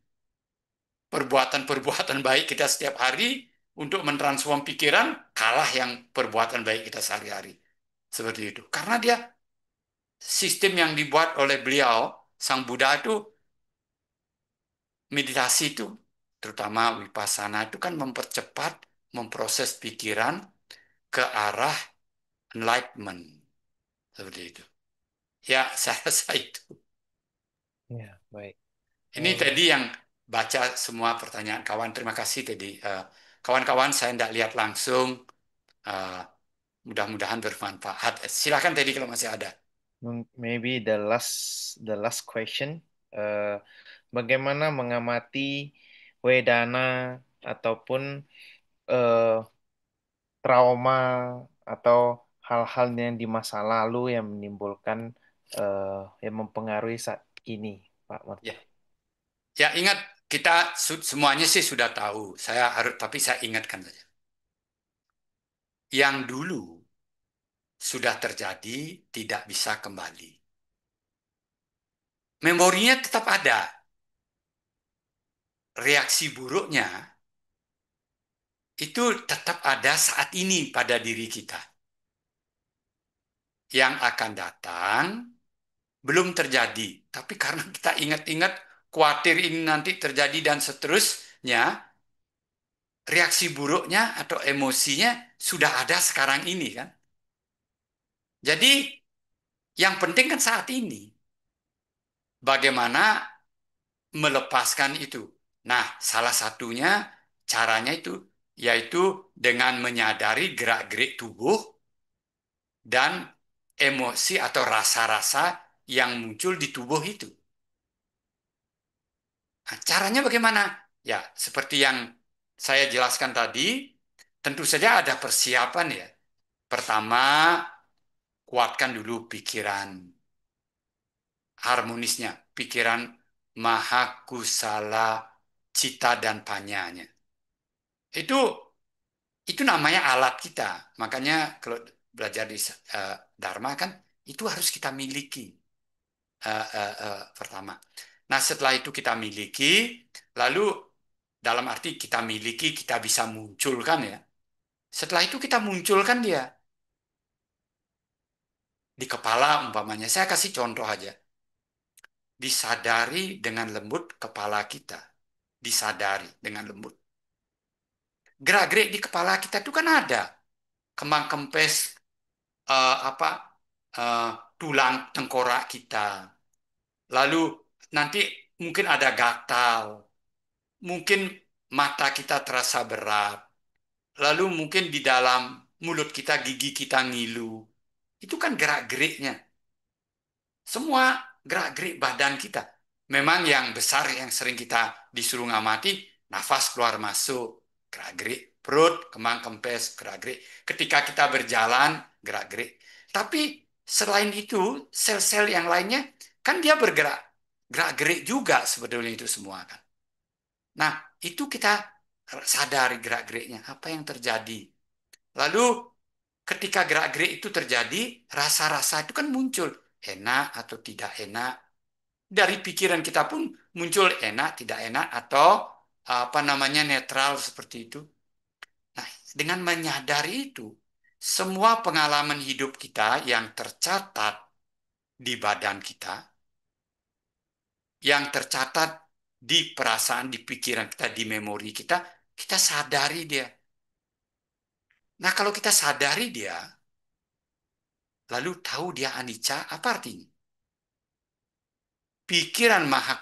perbuatan-perbuatan baik kita setiap hari untuk mentransform pikiran, kalah yang perbuatan baik kita sehari-hari. Seperti itu. Karena dia sistem yang dibuat oleh beliau, Sang Buddha itu, meditasi itu, terutama Vipassana itu kan mempercepat, memproses pikiran ke arah enlightenment. Seperti itu. Ya, saya rasa itu. Ya, baik. Ini tadi yang baca semua pertanyaan kawan. Terima kasih tadi. Kawan-kawan saya tidak lihat langsung. Eh, Mudah-mudahan bermanfaat. Silakan tadi kalau masih ada. Maybe the last question. eh, Bagaimana mengamati Wedana ataupun eh, trauma atau hal-hal yang di masa lalu yang menimbulkan yang mempengaruhi saat ini, Pak Marta? Ya, ya ingat kita semuanya sih sudah tahu. Saya harus, tapi saya ingatkan saja. Yang dulu sudah terjadi tidak bisa kembali. Memorinya tetap ada. Reaksi buruknya itu tetap ada saat ini pada diri kita. Yang akan datang belum terjadi. Tapi karena kita ingat-ingat, khawatir ini nanti terjadi dan seterusnya, reaksi buruknya atau emosinya sudah ada sekarang ini kan. Jadi yang penting kan saat ini. Bagaimana melepaskan itu. Nah, salah satunya caranya itu yaitu dengan menyadari gerak-gerik tubuh dan emosi atau rasa-rasa yang muncul di tubuh itu. Nah, caranya bagaimana? Ya, seperti yang saya jelaskan tadi, tentu saja ada persiapan ya. Pertama, kuatkan dulu pikiran harmonisnya, pikiran maha kusala cita dan panyanya. Itu itu namanya alat kita. Makanya kalau belajar di Dharma kan itu harus kita miliki pertama. Nah, setelah itu kita miliki, lalu dalam arti kita miliki, kita bisa munculkan ya. Setelah itu kita munculkan dia di kepala umpamanya. Saya kasih contoh aja. Disadari dengan lembut kepala kita. Disadari dengan lembut. Gerak-gerik di kepala kita itu kan ada. Kemang kempes apa eh, tulang tengkorak kita. Lalu nanti mungkin ada gatal. Mungkin mata kita terasa berat. Lalu mungkin di dalam mulut kita, gigi kita ngilu. Itu kan gerak-geriknya. Semua gerak-gerik badan kita. Memang yang besar yang sering kita disuruh ngamati, nafas keluar masuk, gerak-gerik perut, kemang kempes, gerak-gerik. Ketika kita berjalan, gerak-gerik. Tapi selain itu, sel-sel yang lainnya kan dia bergerak, gerak-gerik juga sebetulnya itu semua kan. Nah, itu kita sadari gerak-geriknya, apa yang terjadi. Lalu ketika gerak-gerik itu terjadi, rasa-rasa itu kan muncul. Enak atau tidak enak. Dari pikiran kita pun muncul enak, tidak enak, atau apa namanya netral seperti itu. Nah, dengan menyadari itu, semua pengalaman hidup kita yang tercatat di badan kita, yang tercatat di perasaan, di pikiran kita, di memori kita, kita sadari dia. Nah, kalau kita sadari dia, lalu tahu dia anicca, apa artinya? Pikiran maha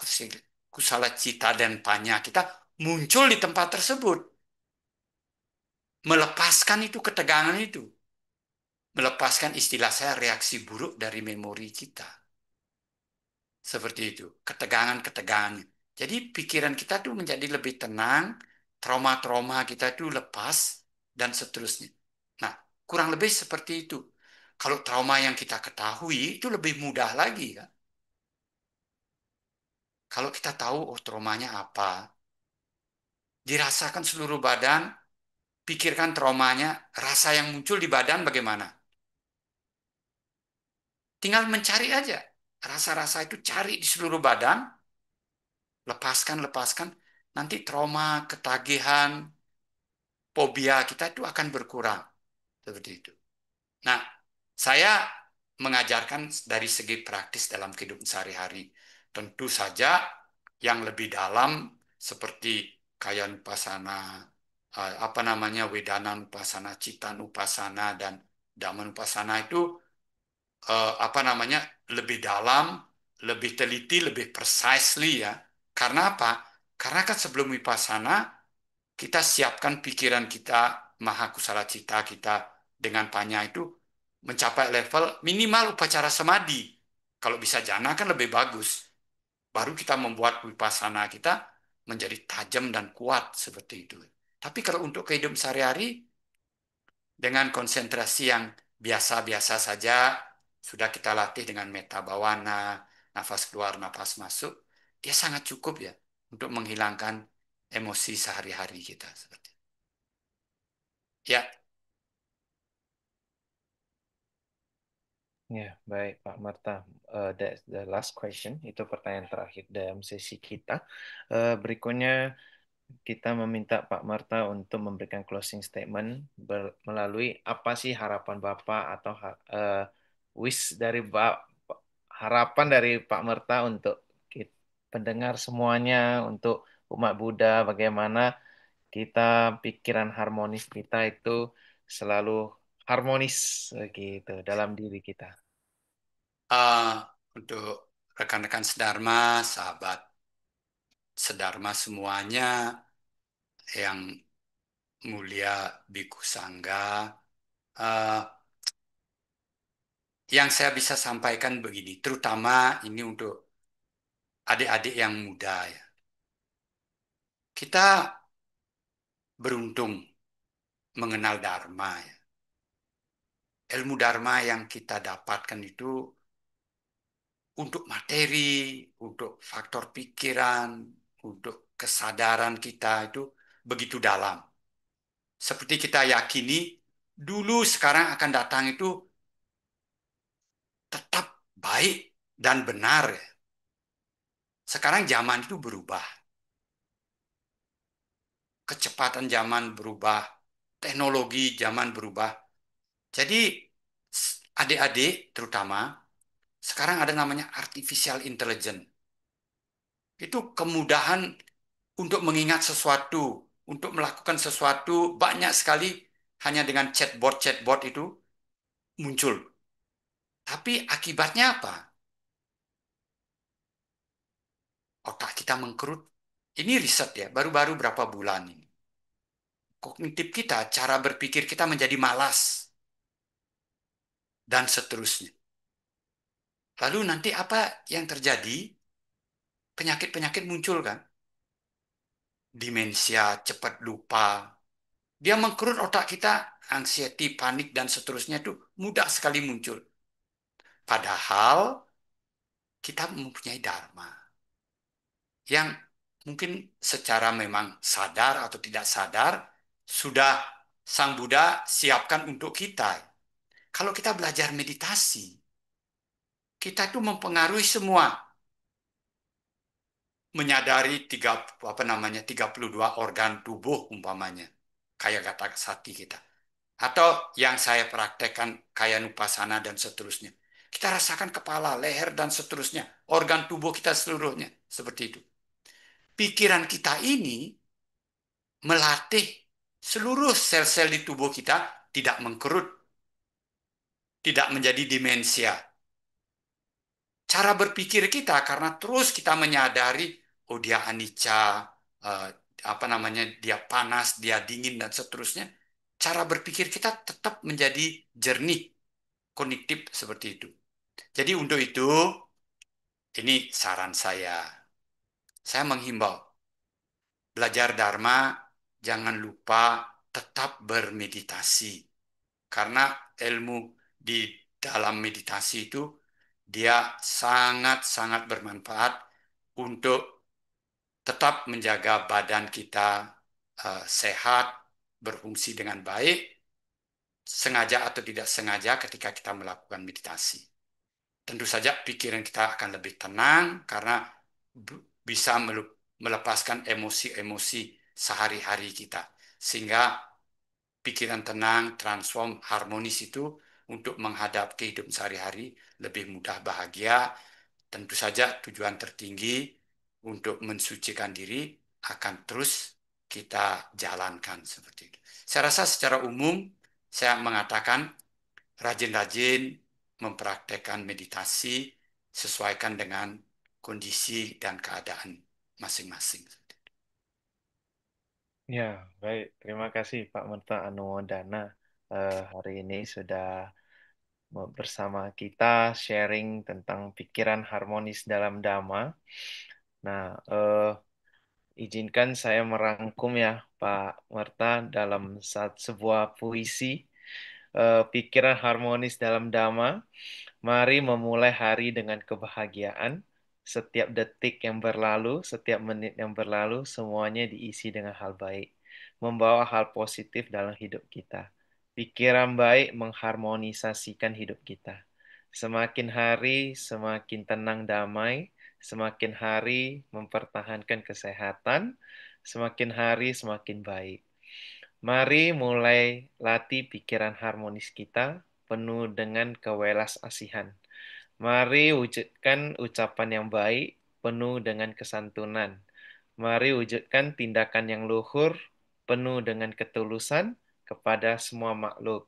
kusala cita dan panya kita muncul di tempat tersebut. Melepaskan itu ketegangan itu. Melepaskan istilah saya reaksi buruk dari memori kita. Seperti itu. Ketegangan-ketegangan. Jadi pikiran kita tuh menjadi lebih tenang, trauma-trauma kita tuh lepas, dan seterusnya. Nah, kurang lebih seperti itu. Kalau trauma yang kita ketahui, itu lebih mudah lagi kan. Kalau kita tahu, oh traumanya apa, dirasakan seluruh badan, pikirkan traumanya, rasa yang muncul di badan bagaimana. Tinggal mencari aja. Rasa-rasa itu cari di seluruh badan, lepaskan, lepaskan. Nanti trauma, ketagihan, fobia kita itu akan berkurang. Seperti itu. Nah, saya mengajarkan dari segi praktis dalam kehidupan sehari-hari. Tentu saja yang lebih dalam seperti kaya upasana, apa namanya, wedana upasana, citan upasana, dan daman upasana itu apa namanya lebih dalam, lebih teliti, lebih precisely ya. Karena apa? Karena kan sebelum vipassana kita siapkan pikiran kita, maha kusala cita kita dengan panya itu mencapai level minimal upacara samadhi. Kalau bisa jana kan lebih bagus. Baru kita membuat vipassana kita menjadi tajam dan kuat seperti itu. Tapi kalau untuk kehidupan sehari-hari dengan konsentrasi yang biasa-biasa saja, sudah kita latih dengan metta bawana, nafas keluar, nafas masuk, dia sangat cukup ya untuk menghilangkan emosi sehari-hari kita. Seperti itu. Ya, Ya, baik Pak Marta. That's the last question. Itu pertanyaan terakhir dalam sesi kita. Berikutnya kita meminta Pak Marta untuk memberikan closing statement melalui apa sih harapan Bapak atau wish dari harapan dari Pak Marta untuk pendengar semuanya, untuk umat Buddha, bagaimana kita pikiran harmonis kita itu selalu harmonis gitu dalam diri kita. eh, untuk rekan-rekan sedharma, sahabat sedharma semuanya yang mulia Biku Sangga, eh, yang saya bisa sampaikan begini, terutama ini untuk adik-adik yang muda ya. Kita beruntung mengenal Dharma, ya. Ilmu Dharma yang kita dapatkan itu untuk materi, untuk faktor pikiran, untuk kesadaran kita itu begitu dalam. Seperti kita yakini, dulu sekarang akan datang itu tetap baik dan benar, ya. Sekarang zaman itu berubah. Kecepatan zaman berubah, teknologi zaman berubah. Jadi adik-adik terutama, sekarang ada namanya artificial intelligence. Itu kemudahan untuk mengingat sesuatu, untuk melakukan sesuatu banyak sekali hanya dengan chatbot-chatbot itu muncul. Tapi akibatnya apa? Otak kita mengkerut. Ini riset ya, baru-baru berapa bulan ini. Kognitif kita, cara berpikir kita menjadi malas, dan seterusnya. Lalu nanti apa yang terjadi? Penyakit-penyakit muncul kan? Demensia, cepat lupa. Dia mengkerut otak kita, anxiety, panik, dan seterusnya itu mudah sekali muncul. Padahal kita mempunyai dharma yang mungkin secara memang sadar atau tidak sadar sudah Sang Buddha siapkan untuk kita. Kalau kita belajar meditasi, kita itu mempengaruhi semua, menyadari 32 organ tubuh umpamanya, kayak kata sati kita. Atau yang saya praktekkan kaya nupasana dan seterusnya. Kita rasakan kepala, leher dan seterusnya, organ tubuh kita seluruhnya seperti itu. Pikiran kita ini melatih seluruh sel-sel di tubuh kita tidak mengkerut, tidak menjadi demensia. Cara berpikir kita karena terus kita menyadari, oh dia anicca, eh, apa namanya, dia panas, dia dingin dan seterusnya. Cara berpikir kita tetap menjadi jernih, kognitif seperti itu. Jadi untuk itu, ini saran saya. Saya menghimbau, belajar Dharma, jangan lupa tetap bermeditasi. Karena ilmu di dalam meditasi itu, dia sangat-sangat bermanfaat untuk tetap menjaga badan kita sehat, berfungsi dengan baik, sengaja atau tidak sengaja ketika kita melakukan meditasi. Tentu saja pikiran kita akan lebih tenang karena bisa melepaskan emosi-emosi sehari-hari kita. Sehingga pikiran tenang, transform, harmonis itu untuk menghadap kehidupan sehari-hari lebih mudah bahagia. Tentu saja tujuan tertinggi untuk mensucikan diri akan terus kita jalankan seperti itu. Saya rasa secara umum saya mengatakan rajin-rajin mempraktekkan meditasi sesuaikan dengan kondisi dan keadaan masing-masing. Ya, baik. Terima kasih Pak Merta Anuwandana. Hari ini sudah bersama kita sharing tentang pikiran harmonis dalam Dhamma. Nah, izinkan saya merangkum ya Pak Merta dalam sebuah puisi. Pikiran harmonis dalam Dhamma. Mari memulai hari dengan kebahagiaan. Setiap detik yang berlalu, setiap menit yang berlalu, semuanya diisi dengan hal baik. Membawa hal positif dalam hidup kita. Pikiran baik mengharmonisasikan hidup kita. Semakin hari, semakin tenang damai. Semakin hari, mempertahankan kesehatan. Semakin hari, semakin baik. Mari mulai latih pikiran harmonis kita penuh dengan kewelas asihan. Mari wujudkan ucapan yang baik penuh dengan kesantunan. Mari wujudkan tindakan yang luhur penuh dengan ketulusan kepada semua makhluk.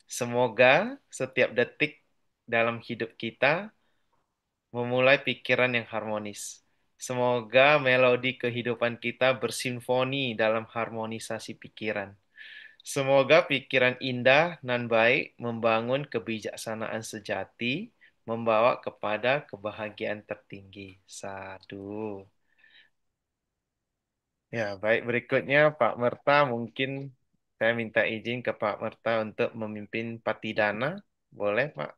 Semoga setiap detik dalam hidup kita memulai pikiran yang harmonis. Semoga melodi kehidupan kita bersimfoni dalam harmonisasi pikiran. Semoga pikiran indah dan baik membangun kebijaksanaan sejati, membawa kepada kebahagiaan tertinggi. Sadu. Ya, baik berikutnya Pak Merta mungkin saya minta izin ke Pak Merta untuk memimpin Patidana. Boleh, Pak?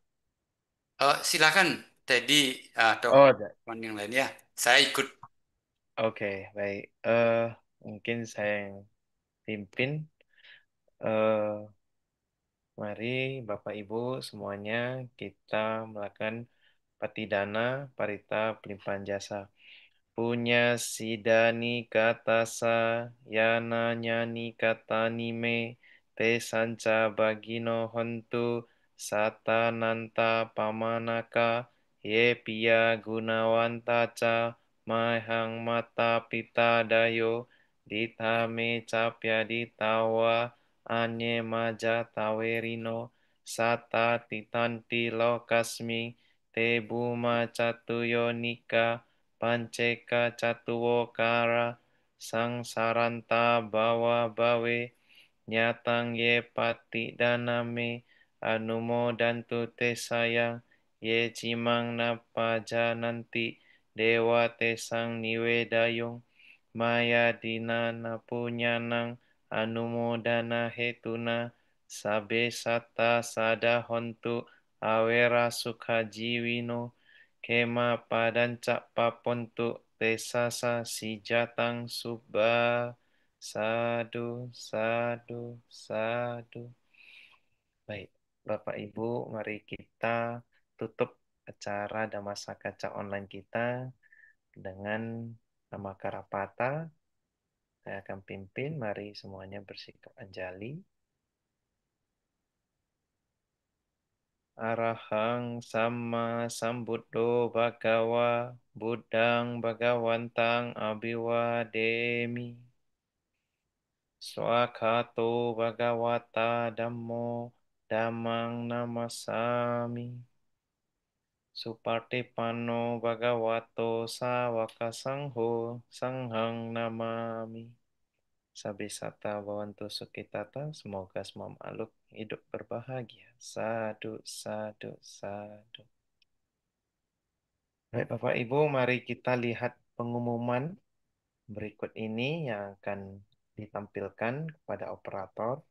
Silakan Teddy atau Oh, ada. teman yang lain ya. Saya ikut. Oke, baik. Mungkin saya yang pimpin. Mari Bapak Ibu semuanya kita melakukan Patidana Parita Pelimpahan Jasa. Punya sidani katasa yana nyani kata nime te sanca bagino hontu sata nanta pamanaka ye pia gunawanta ca mahang mata pita dayo ditame capya ditawa anye maja tawerino sata titanti lokasmi te buma catuyo nika Panceka Catuwokara Sangsaranta Bawa Bawe Nyatang Ye Pati Daname Anumodantu Te Sayang Ye Cimang Napa Jananti Dewa Te Sang Niwedayung Maya Dinana Punyanang Anumodana Hetuna Sabe Sata Sada Hontu Awera Sukha Jiwino Kema Padancak Papontu Tesasa Sijatang Subba Sadu, sadu, sadu. Baik, Bapak Ibu, mari kita tutup acara Damasakaca online kita dengan nama Karapata. Saya akan pimpin, mari semuanya bersikap anjali. Arahang sama sambuddho bhagawa buddhang bhagawantang abiwademi. Swakato bhagawata dhammo dhammang namasami. Supartipano bhagavato sawaka sangho sanghang namami. Sabisata bawantu sukitata, semoga semua makhluk hidup berbahagia. Sadu, sadu, sadu. Baik Bapak Ibu, mari kita lihat pengumuman berikut ini yang akan ditampilkan kepada operator.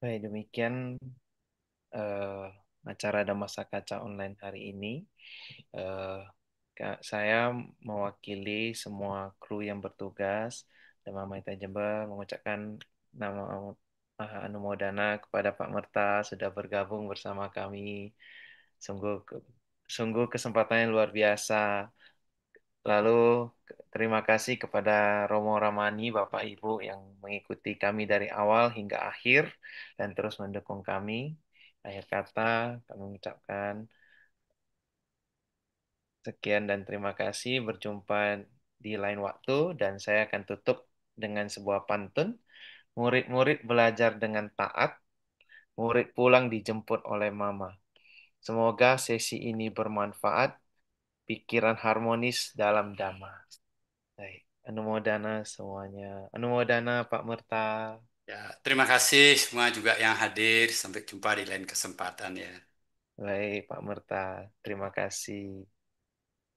Baik, demikian acara Damasa Kaca online hari ini. Eh, saya mewakili semua kru yang bertugas dan Mama Ita Jember mengucapkan nama Maha Anumodana kepada Pak Merta sudah bergabung bersama kami. Sungguh sungguh kesempatannya luar biasa. Lalu terima kasih kepada Romo Ramani, Bapak Ibu yang mengikuti kami dari awal hingga akhir dan terus mendukung kami. Akhir kata, kami mengucapkan sekian dan terima kasih. Berjumpa di lain waktu dan saya akan tutup dengan sebuah pantun. Murid-murid belajar dengan taat, murid pulang dijemput oleh mama. Semoga sesi ini bermanfaat, pikiran harmonis dalam dhamma. Baik, Anumodana semuanya. Anumodana Pak Merta. Ya, terima kasih semua juga yang hadir. Sampai jumpa di lain kesempatan ya. Baik, Pak Merta. Terima kasih.